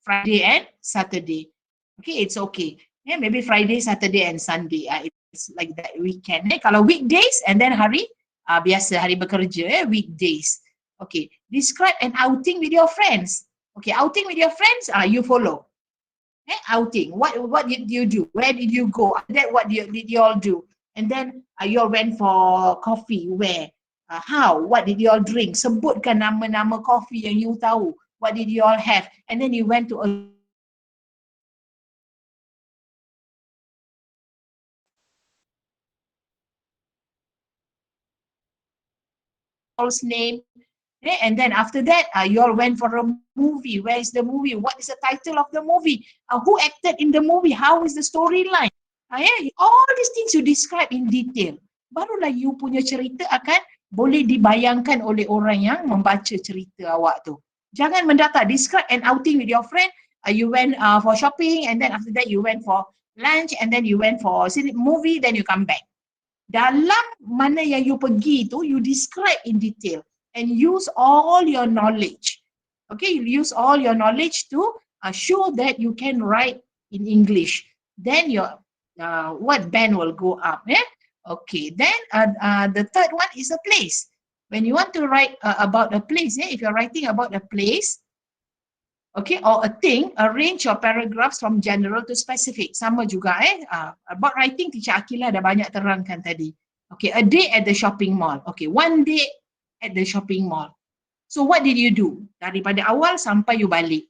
Friday and Saturday. Okay, it's okay. Yeah, maybe Friday, Saturday and Sunday. It's like that weekend. Kalau weekdays and then hari biasa, hari bekerja, weekdays. Okay, describe an outing with your friends. Okay, outing with your friends, you follow. Outing. What did you do? Where did you go? That what did you all do? And then you all went for coffee. Where? How? What did you all drink? Sebutkan nama-nama coffee yang you tahu. What did you all have? And then you went to a name. And then after that, you all went for a movie. Where is the movie? What is the title of the movie? Who acted in the movie? How is the storyline? All these things you describe in detail. Barulah you punya cerita akan boleh dibayangkan oleh orang yang membaca cerita awak tu. Jangan mendata. Describe an outing with your friend. You went for shopping, and then after that you went for lunch, and then you went for movie, then you come back. Dalam mana yang you pergi tu, you describe in detail and use all your knowledge. Okay, you use all your knowledge to show that you can write in English. Then your what band will go up. Okay, then the third one is a place. When you want to write about a place, if you're writing about a place, okay, or a thing, arrange your paragraphs from general to specific. Sama juga about writing, Teacher Akilah dah banyak terangkan tadi. Okay, a day at the shopping mall. Okay, one day at the shopping mall. So what did you do? Daripada awal sampai you balik.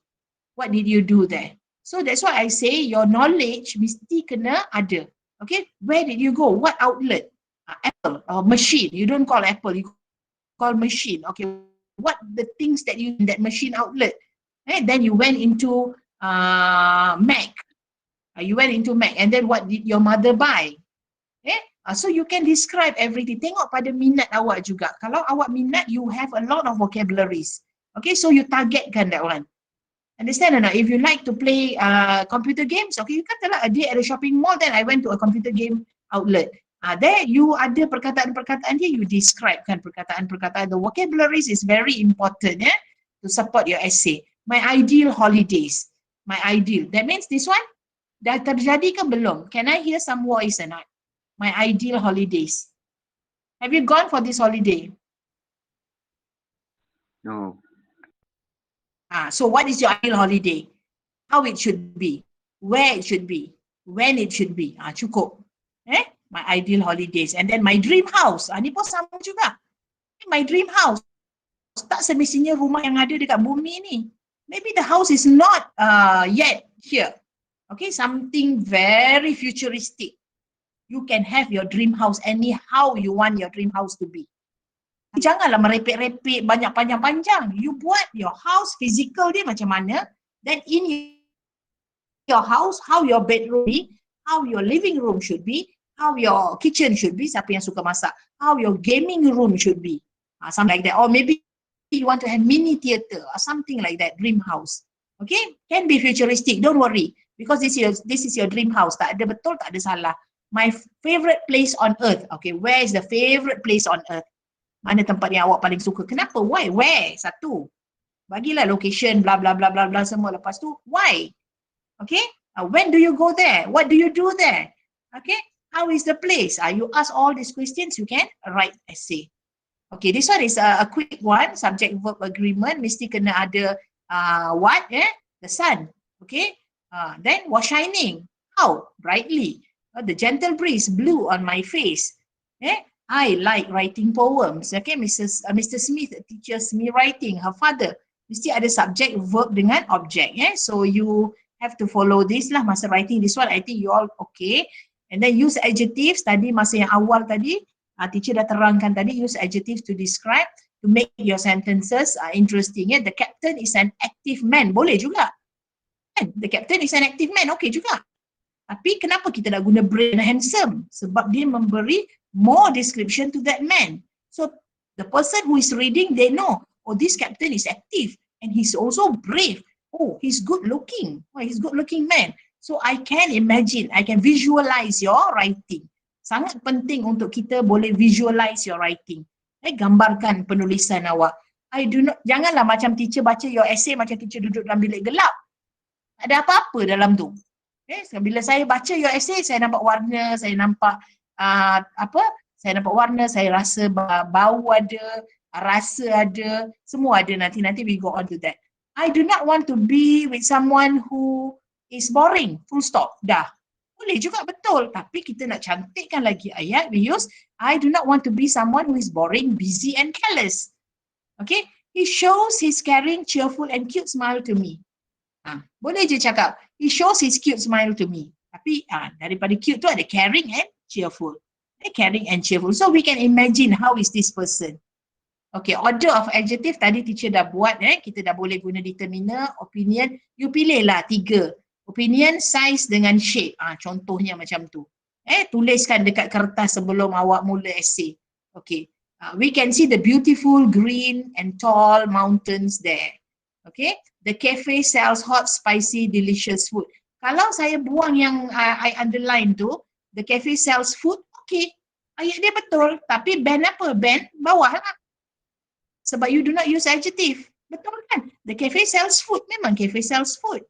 What did you do there? So that's why I say your knowledge mesti kena ada. Okay, where did you go? What outlet? Apple or machine. You don't call Apple, you call machine. Okay, what the things that you in that machine outlet? Then you went into Mac. You went into Mac, and then what did your mother buy? So you can describe everything. Tengok pada minat awak juga. Kalau awak minat, you have a lot of vocabularies. Okay, so you targetkan that one. Understand or not? If you like to play computer games, okay, you katalah a day at a shopping mall, then I went to a computer game outlet. There you ada perkataan-perkataan dia, you describe kan perkataan-perkataan. The vocabularies is very important to support your essay. My ideal holidays. My ideal. That means this one dah terjadi ke belum? Can I hear some voice or not? My ideal holidays. Have you gone for this holiday? No. So what is your ideal holiday? How it should be? Where it should be? When it should be? Cukup. My ideal holidays. And then my dream house. Ni pun sama juga. My dream house. Tak semestinya rumah yang ada dekat bumi ni. Maybe the house is not yet here. Okay, something very futuristic. You can have your dream house anyhow you want your dream house to be. Janganlah merepek-repek banyak panjang-panjang. You buat your house physical dia macam mana, then in your house, how your bedroom be, how your living room should be, how your kitchen should be, siapa yang suka masak, how your gaming room should be, something like that. Or maybe you want to have mini theater or something like that, dream house. Okay, can be futuristic, don't worry. Because this is your dream house. Tak ada betul, tak ada salah. My favorite place on earth. Okay, where is the favorite place on earth? Mana tempat yang awak paling suka? Kenapa? Why? Where? Satu. Bagilah location, bla bla bla bla bla semua. Lepas tu, why? Okay, when do you go there? What do you do there? Okay, how is the place? You ask all these questions, you can write essay. Okay, this one is a quick one. Subject verb agreement. Mesti kena ada what? The sun. Okay. Then was shining. How? Brightly. The gentle breeze blew on my face. I like writing poems. Okay, Mr. Smith teaches me writing. Her father. Mesti ada subject, verb dengan object. So you have to follow this lah masa writing. This one I think you all okay. And then use adjectives. Tadi masa yang awal tadi, teacher dah terangkan tadi, use adjectives to describe, to make your sentences interesting. The captain is an active man. Boleh juga. The captain is an active man, okay juga. Tapi kenapa kita nak guna brave and handsome? Sebab dia memberi more description to that man. So the person who is reading, they know, oh, this captain is active and he's also brave. Oh, he's good looking. Oh, he's good looking man. So I can imagine, I can visualize your writing. Sangat penting untuk kita boleh visualize your writing. Gambarkan penulisan awak. Janganlah macam teacher baca your essay macam teacher duduk dalam bilik gelap. Ada apa-apa dalam tu. Bila saya baca your essay, saya nampak warna, saya nampak saya nampak warna, saya rasa bau ada, rasa ada, semua ada. Nanti we go on to that. I do not want to be with someone who is boring. Full stop. Dah. Boleh juga, betul. Tapi kita nak cantikkan lagi ayat. We use, I do not want to be someone who is boring, busy and careless. Okay. He shows his caring, cheerful and cute smile to me. Boleh je cakap, he shows his cute smile to me. Tapi daripada cute tu ada caring and cheerful. Caring and cheerful. So we can imagine how is this person. Okay, order of adjective tadi teacher dah buat. Kita dah boleh guna determiner, opinion. You pilihlah 3. Opinion, size dengan shape. Contohnya macam tu. Tuliskan dekat kertas sebelum awak mula essay. Okay. We can see the beautiful green and tall mountains there. Okay. The cafe sells hot, spicy, delicious food. Kalau saya buang yang I underline tu, the cafe sells food, okay. Ayat dia betul. Tapi band apa? Band bawah lah. Sebab you do not use adjective. Betul kan? The cafe sells food. Memang cafe sells food.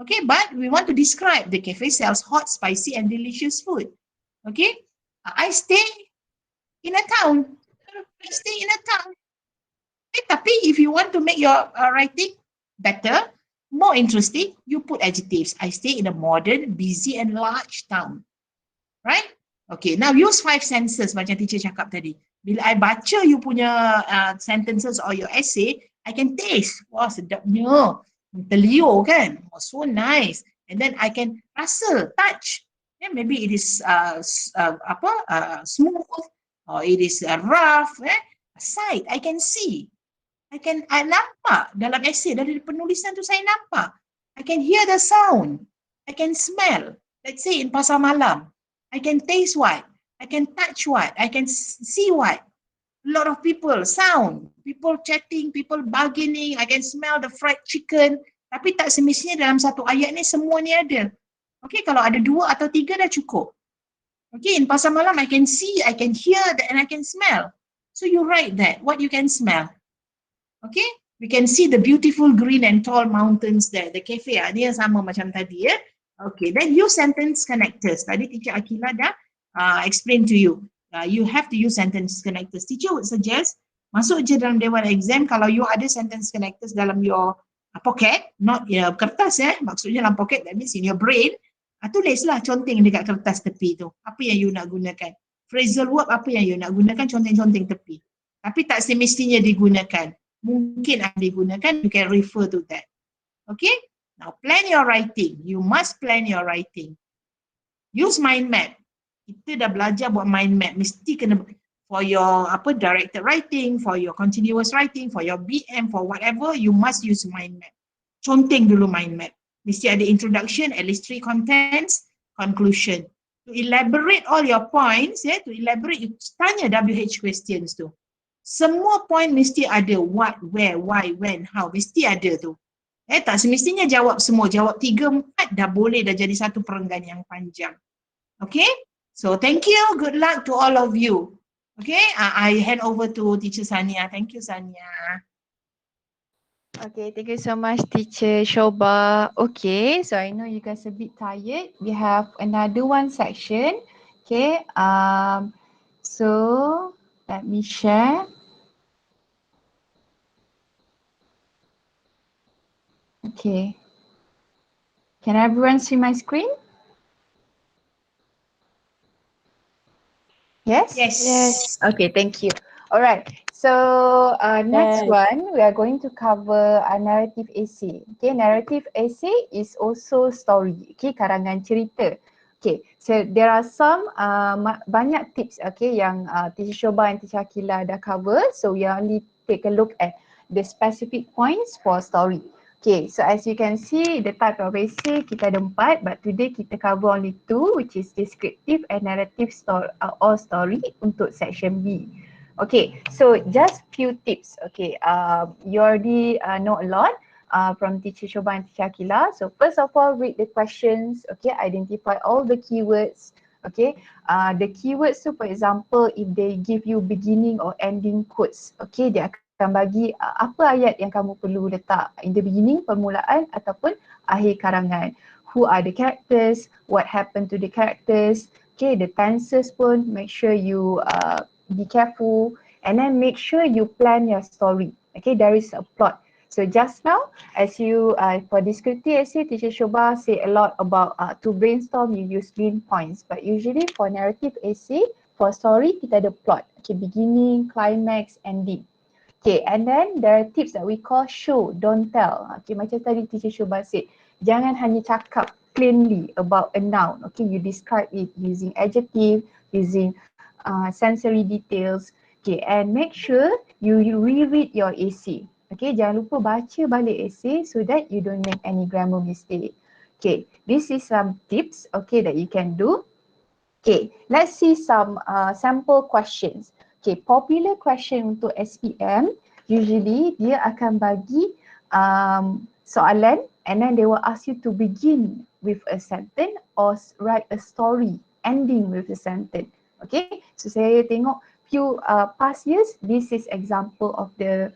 Okay, but we want to describe the cafe sells hot, spicy and delicious food. Okay. I stay in a town. I stay in a town. Okay, tapi if you want to make your writing better, more interesting, you put adjectives. I stay in a modern, busy and large town. Right? Okay, now use 5 sentences macam teacher cakap tadi. Bila I baca you punya sentences or your essay, I can taste. Wah, sedapnya. Terliur kan? Oh, so nice. And then I can rasa, touch. Maybe it is smooth or it is rough. Sight, I can see. I nampak dalam essay, dari penulisan tu saya nampak. I can hear the sound. I can smell. Let's say in pasar malam. I can taste what? I can touch what? I can see what? A lot of people, sound. People chatting, people bargaining. I can smell the fried chicken. Tapi tak semestinya dalam satu ayat ni semua ni ada. Okay, kalau ada 2 atau 3 dah cukup. Okay, in pasar malam I can see, I can hear and I can smell. So you write that, what you can smell. Okay, we can see the beautiful green and tall mountains there. The cafe, dia sama macam tadi ya. Okay, then use sentence connectors. Tadi teacher Akila dah explain to you. You have to use sentence connectors. Teacher would suggest, masuk je dalam dewan exam, kalau you ada sentence connectors dalam your pocket, not kertas maksudnya dalam pocket, that means in your brain, tulislah, conteng dekat kertas tepi tu. Apa yang you nak gunakan. Phrasal verb apa yang you nak gunakan, conteng-conteng tepi. Tapi tak semestinya digunakan. Mungkin ada digunakan, you can refer to that. Okay? Now plan your writing. You must plan your writing. Use mind map. Kita dah belajar buat mind map. Mesti kena for your directed writing, for your continuous writing, for your BM, for whatever, you must use mind map. Conteng dulu mind map. Mesti ada introduction, at least 3 contents, conclusion. To elaborate all your points, to elaborate, you tanya WH questions tu. Semua point mesti ada what, where, why, when, how, mesti ada tu. Tak semestinya jawab semua, jawab 3, 4 dah boleh, dah jadi satu perenggan yang panjang. Okay, so thank you, good luck to all of you. Okay, I hand over to Teacher Sania. Thank you, Sania. Okay, thank you so much, Teacher Shoba. Okay, so I know you guys a bit tired. We have another one section. Okay, so let me share. Okay. Can everyone see my screen? Yes? Yes. Okay, thank you. All right. So next Yes. one, we are going to cover a narrative essay. Okay, narrative essay is also story. Okay, karangan cerita. Okay, so there are some banyak tips. Okay, yang Teacher Shoba and Teacher Akila dah cover. So we only take a look at the specific points for story. Okay, so as you can see, the type of essay kita ada 4, but today kita cover only 2, which is descriptive and narrative story or story untuk section B. Okay, so just few tips. Okay, you already know a lot from Teacher Shoba and Teacher Akila. So first of all, read the questions. Okay, identify all the keywords. Okay, the keywords, so for example, if they give you beginning or ending quotes, okay, dia akan bagi apa ayat yang kamu perlu letak in the beginning, permulaan ataupun akhir karangan. Who are the characters, what happened to the characters, okay, the tenses pun make sure you be careful, and then make sure you plan your story. Okay, there is a plot. So just now, as you for descriptive essay, Teacher Shoba say a lot about to brainstorm, you use green points. But usually for narrative essay, for story, kita ada plot. Okay, beginning, climax, ending. Okay, and then there are tips that we call show, don't tell. Okay, macam tadi Teacher Shoba said, jangan hanya cakap plainly about a noun. Okay, you describe it using adjective, using sensory details. Okay, and make sure you reread your essay. Okay, jangan lupa baca balik essay so that you don't make any grammar mistake. Okay, this is some tips, okay, that you can do. Okay, let's see some sample questions. Okay, popular question untuk SPM, usually dia akan bagi soalan and then they will ask you to begin with a sentence or write a story ending with a sentence. Okay, so saya tengok few past years, this is example of the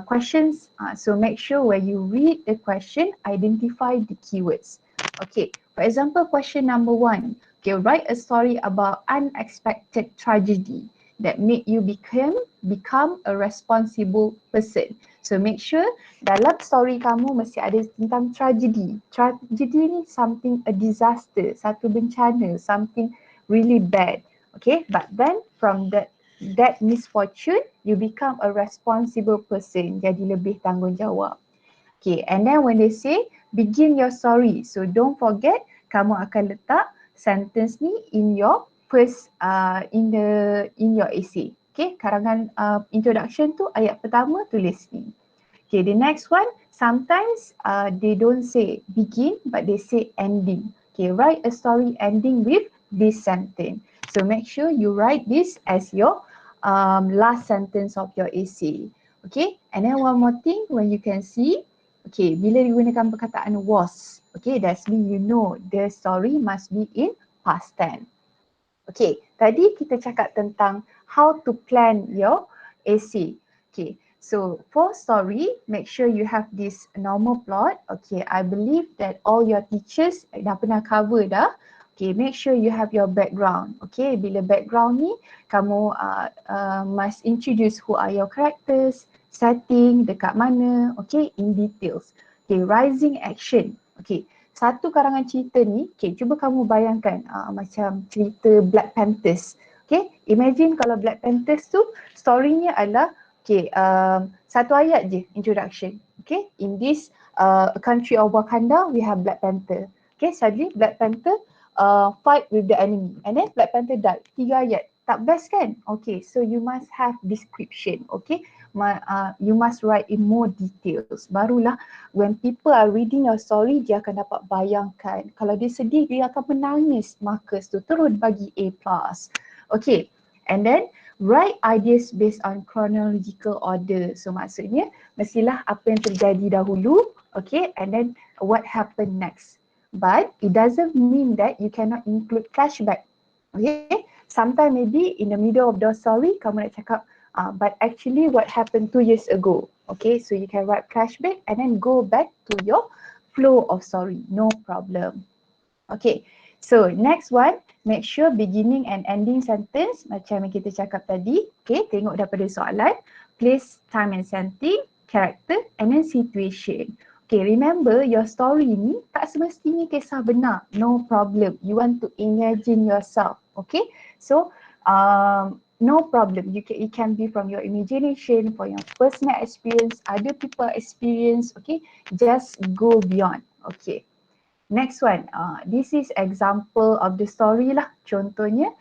questions. So make sure when you read the question, identify the keywords. Okay, for example, question number 1. Okay, write a story about unexpected tragedy that made you become a responsible person. So make sure dalam story kamu mesti ada tentang tragedy. Tragedy ni something, a disaster, satu bencana, something really bad. Okay, but then from that misfortune, you become a responsible person, jadi lebih tanggungjawab. Okay, and then when they say begin your story, so don't forget kamu akan letak sentence ni in your first in your essay. Okay, karangan introduction tu ayat pertama tulis ni. Okay, the next one, sometimes they don't say begin but they say ending. Okay, write a story ending with this sentence. So make sure you write this as your last sentence of your essay. Okay, and then one more thing, when you can see, okay, bila digunakan perkataan was, okay, that's mean you know the story must be in past tense. Okay, tadi kita cakap tentang how to plan your essay. Okay, so for story, make sure you have this normal plot. Okay, I believe that all your teachers dah pernah cover dah. Okay, make sure you have your background. Okay, bila background ni, kamu must introduce who are your characters, setting, dekat mana, okay, in details. Okay, rising action. Okay, satu karangan cerita ni, okay, cuba kamu bayangkan macam cerita Black Panthers. Okay, imagine kalau Black Panthers tu story-nya adalah, okay, satu ayat je introduction. Okay, in this country of Wakanda, we have Black Panther. Okay, suddenly Black Panther fight with the enemy and then Black Panther died. 3 ayat. Tak best kan? Okay, so you must have description. Okay, you must write in more details. Barulah when people are reading your story, dia akan dapat bayangkan. Kalau dia sedih, dia akan menangis markers tu. Terus bagi A+. Okay, and then write ideas based on chronological order. So maksudnya mestilah apa yang terjadi dahulu, okay, and then what happened next. But it doesn't mean that you cannot include flashback. Okay, sometimes maybe in the middle of the story, kamu nak cakap, but actually what happened 2 years ago. Okay, so you can write flashback and then go back to your flow of story, no problem. Okay, so next one, make sure beginning and ending sentence macam yang kita cakap tadi. Okay, tengok daripada soalan, place, time and setting, character and then situation. Okay, remember your story ni tak semestinya kisah benar, no problem. You want to imagine yourself, okay? So, no problem. It can be from your imagination, from your personal experience, other people experience, okay? Just go beyond, okay? Next one, this is example of the story lah. Contohnya,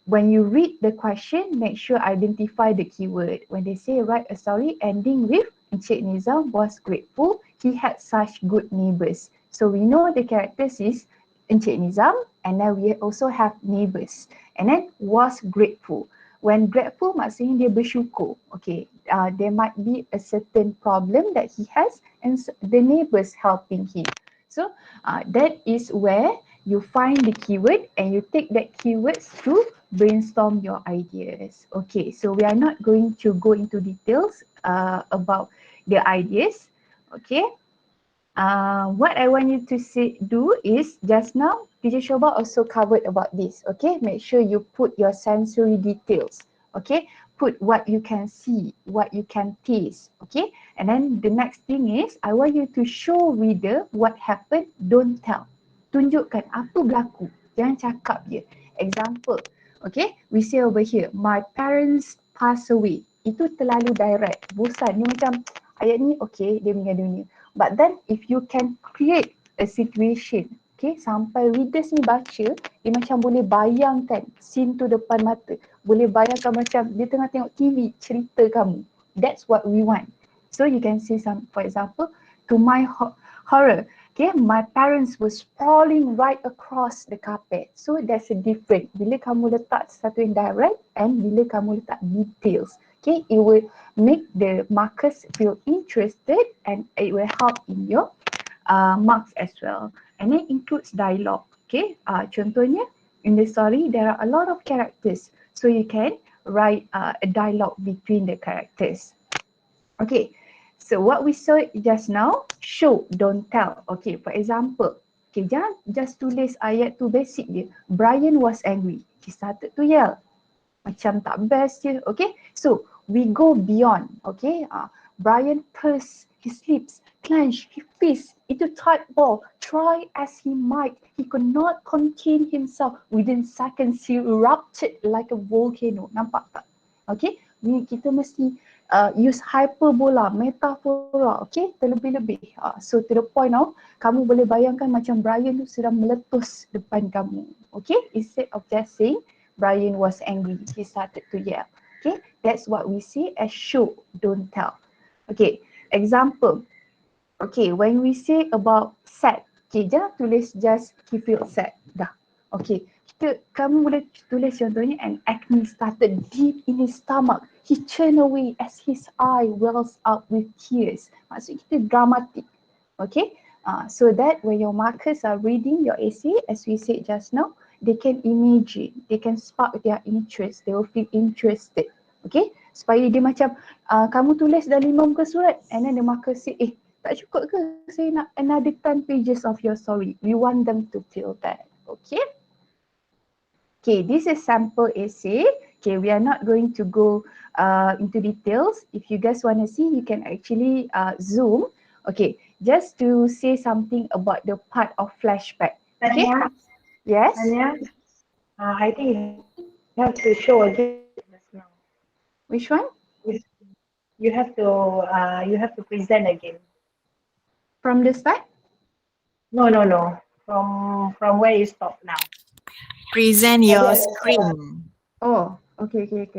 when you read the question, make sure identify the keyword. When they say write a story ending with Encik Nizam was grateful he had such good neighbours. So we know the characters is Encik Nizam and then we also have neighbours. And then was grateful. When grateful maksudnya dia bersyukur. Okay, there might be a certain problem that he has and the neighbours helping him. So that is where you find the keyword and you take that keywords to brainstorm your ideas. Okay, so we are not going to go into details about the ideas. Okay, what I want you to do is just now, Teacher Shoba also covered about this. Okay, make sure you put your sensory details. Okay, put what you can see, what you can taste. Okay, and then the next thing is I want you to show reader what happened, don't tell. Tunjukkan apa berlaku, jangan cakap je. Example, okay, we say over here, my parents pass away. Itu terlalu direct, bosan. Ni macam ayat ni okay, dia meninggal dunia. But then if you can create a situation, okay, sampai readers ni baca, dia macam boleh bayangkan scene tu depan mata. Boleh bayangkan macam dia tengah tengok TV, cerita kamu. That's what we want. So you can say some, for example, to my horror, okay, my parents were sprawling right across the carpet. So there's a difference. Bila kamu letak satu yang direct and bila kamu letak details. Okay, it will make the markers feel interested and it will help in your marks as well. And it includes dialogue. Okay, contohnya in the story there are a lot of characters. So you can write a dialogue between the characters. Okay, so what we saw just now, show, don't tell. Okay, for example, okay, jangan just tulis ayat tu basic je. Brian was angry. He started to yell. Macam tak best je, okay? So, we go beyond, okay? Brian pursed his lips, clenched his fist into tight ball. Try as he might, he could not contain himself. Within seconds, he erupted like a volcano. Nampak tak? Okay? Ni kita mesti use hyperbola, metafora, okay? Terlebih-lebih. So, to the point of, kamu boleh bayangkan macam Brian tu sedang meletus depan kamu. Okay? Instead of just saying, Brian was angry, he started to yell. Okay, that's what we see as show, don't tell. Okay, example. Okay, when we say about sad, okay, jangan tulis just he feel sad, dah. Okay, kamu boleh tulis contohnya an acne started deep in his stomach. He turned away as his eye wells up with tears. Maksud kita dramatic. Okay, so that when your markers are reading your essay, as we said just now, they can imagine, they can spark their interest, they will feel interested. Okay, supaya dia macam kamu tulis dah 5 muka surat and then the marker say, tak cukup ke saya nak another 10 pages of your story. We want them to feel that. Okay. Okay, this is sample essay. Okay, we are not going to go into details. If you guys want to see, you can actually zoom. Okay, just to say something about the part of flashback. Okay. Yes. I think you have to show again just now. Which one? You have to present again. From the start? No. From where you stop now. Present your screen. Oh, okay. Wait,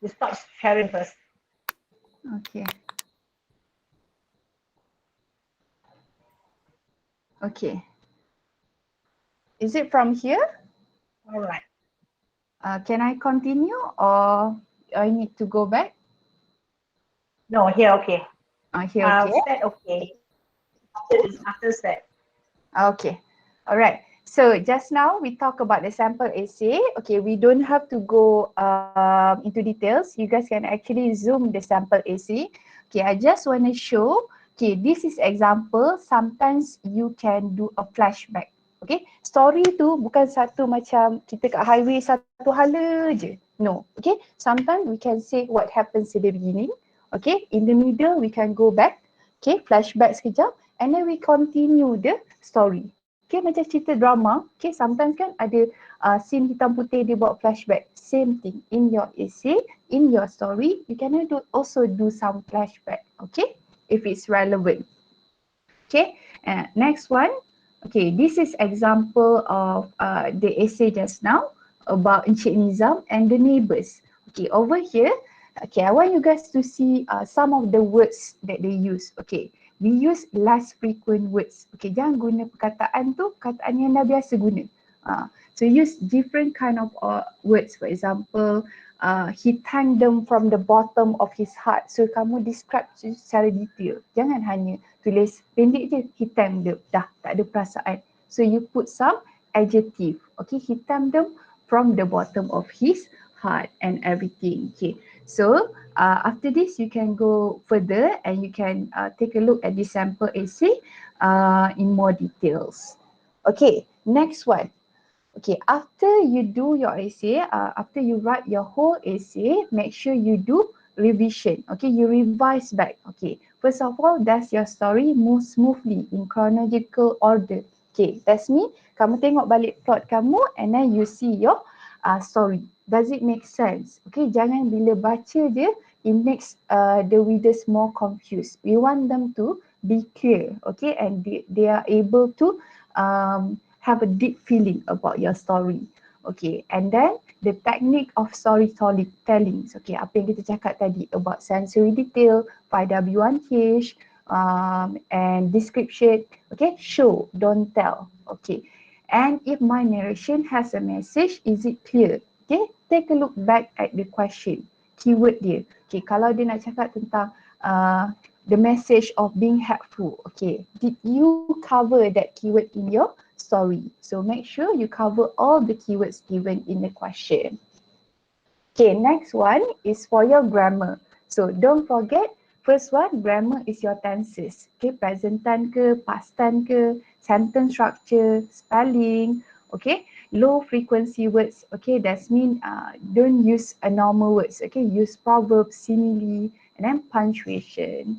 You stop sharing first. Okay. Okay. Is it from here? All right. Can I continue or I need to go back? No, here, okay. Here, okay. Set, okay. After set. Okay. All right. So just now we talk about the sample essay. Okay, we don't have to go into details. You guys can actually zoom the sample essay. Okay, I just want to show. Okay, this is example. Sometimes you can do a flashback. Okay, story tu bukan satu macam kita kat highway satu hala je. No. Okay, sometimes we can say what happens in the beginning. Okay, in the middle we can go back. Okay, flashback sekejap and then we continue the story. Okay, macam cerita drama. Okay, sometimes kan ada scene hitam putih dia buat flashback. Same thing in your essay, in your story, you can also do some flashback. Okay, if it's relevant. Okay, next one. Okay, this is example of the essay just now about Encik Nizam and the neighbours. Okay, over here, okay, I want you guys to see some of the words that they use. Okay, we use less frequent words. Okay, jangan guna perkataan tu, perkataan yang dah biasa guna. So use different kind of words. For example, he thanked them from the bottom of his heart. So kamu describe secara detail. Jangan hanya tulis pendek je, he thanked them. Dah, tak ada perasaan. So you put some adjective. Okay, he thanked them from the bottom of his heart and everything. Okay, so after this you can go further and you can take a look at this sample essay in more details. Okay, next one. Okay, after you do your essay, after you write your whole essay, make sure you do revision. Okay, you revise back. Okay, first of all, does your story move smoothly in chronological order? Okay, that's me. Kamu tengok balik plot kamu and then you see your story. Does it make sense? Okay, jangan bila baca je, it makes the readers more confused. We want them to be clear, okay, and they are able to have a deep feeling about your story. Okay, and then the technique of storytelling. Okay, apa yang kita cakap tadi about sensory detail, 5W1H, and description. Okay, show, don't tell. Okay, and if my narration has a message, is it clear? Okay, take a look back at the question. Keyword dia. Okay, kalau dia nak cakap tentang the message of being helpful. Okay, did you cover that keyword in your story? So make sure you cover all the keywords given in the question. Okay, next one is for your grammar. So don't forget, first one, grammar is your tenses. Okay, present tense ke, past tense ke, sentence structure, spelling. Okay, low frequency words. Okay, that means don't use a normal words. Okay, use proverbs, simile, and then punctuation.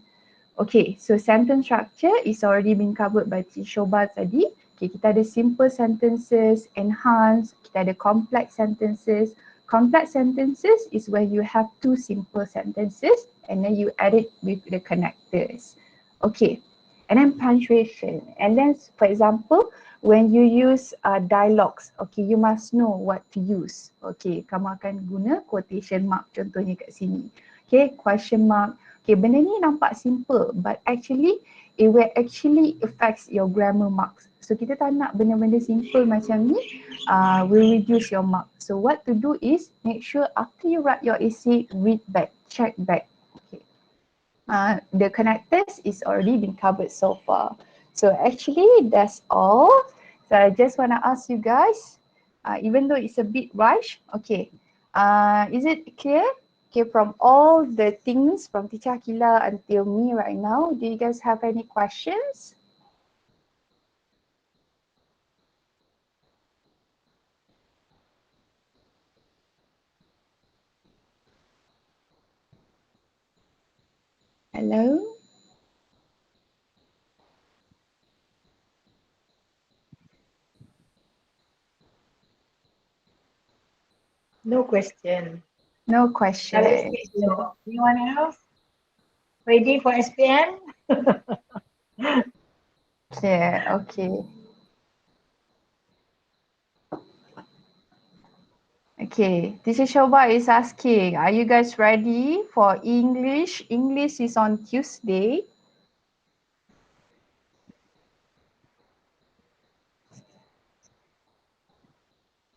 Okay, so sentence structure is already been covered by Cik Shoba tadi. Okay, kita ada simple sentences, enhanced, kita ada complex sentences. Complex sentences is where you have two simple sentences and then you add it with the connectors. Okay, and then punctuation. And then for example, when you use dialogues, okay, you must know what to use. Okay, kamu akan guna quotation mark contohnya kat sini. Okay, question mark. Okay, benda ni nampak simple but actually it will actually affects your grammar marks. So kita tak nak benda-benda simple macam ni will reduce your mark. So what to do is make sure after you write your essay, read back, check back. Okay. The connectors is already been covered so far. So actually that's all. So I just want to ask you guys, even though it's a bit rushed, okay, is it clear? Okay, from all the things from Teacher Akila until me right now, do you guys have any questions? Hello? No question. No question. Anyone else? Ready for SPM? Yeah, okay. Okay, Teacher Shoba is asking, are you guys ready for English? English is on Tuesday.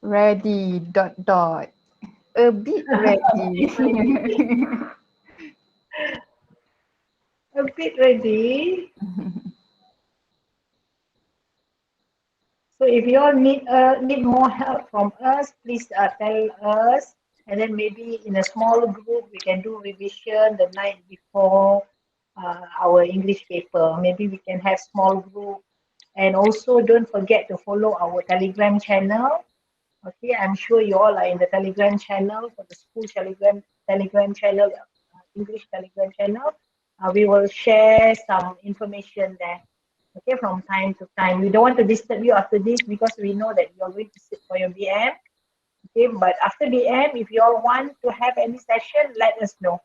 Ready, ... A bit ready. A bit ready. So if you all need more help from us, please tell us. And then maybe in a small group, we can do revision the night before our English paper. Maybe we can have small group. And also don't forget to follow our Telegram channel. Okay, I'm sure you all are in the Telegram channel for the school Telegram channel, English Telegram channel. We will share some information there. Okay, from time to time. We don't want to disturb you after this because we know that you're going to sit for your BM. Okay, but after BM, if you all want to have any session, let us know.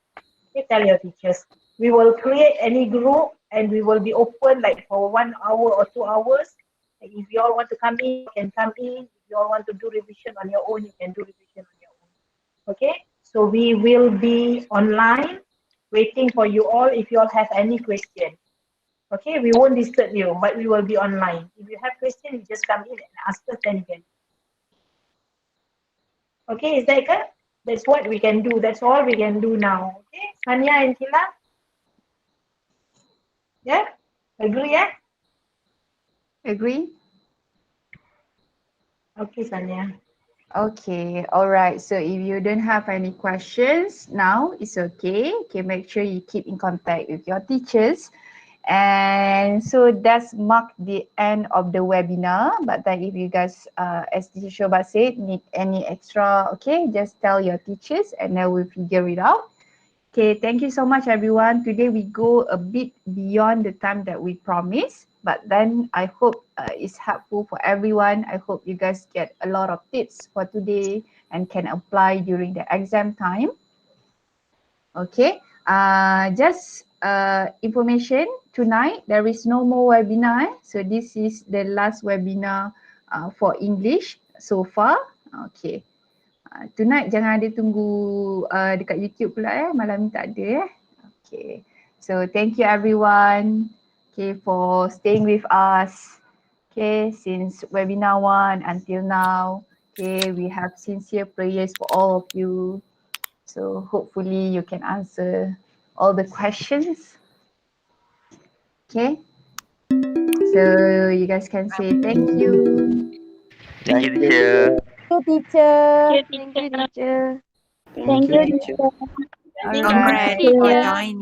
Okay, tell your teachers. We will create any group and we will be open like for 1 hour or 2 hours. Like if you all want to come in, you can come in. If you all want to do revision on your own, you can do revision on your own. Okay, so we will be online waiting for you all if you all have any question. Okay, we won't disturb you, but we will be online. If you have questions, you just come in and ask us, then you can. Okay, is that good? That's what we can do. That's all we can do now. Okay, Sanya and Kila? Yeah? Agree, yeah? Agree? Okay, Sanya. Okay, all right. So if you don't have any questions now, it's okay. Okay, make sure you keep in contact with your teachers. And so that's marked the end of the webinar. But then if you guys, as Teacher Shoba said, need any extra, okay, just tell your teachers and then we'll figure it out. Okay, thank you so much everyone. Today we go a bit beyond the time that we promised. But then I hope it's helpful for everyone. I hope you guys get a lot of tips for today and can apply during the exam time. Okay, just information tonight, there is no more webinar. So this is the last webinar for English so far. Okay, tonight jangan ada tunggu dekat YouTube pula malam ni tak ada Okay, so thank you everyone for staying with us. Okay, since webinar 1 until now. Okay, we have sincere prayers for all of you. So hopefully you can answer all the questions. Okay. So you guys can say thank you. Thank you, teacher. Teacher. Thank you, teacher. Thank you, teacher. All Congrats right. for joining.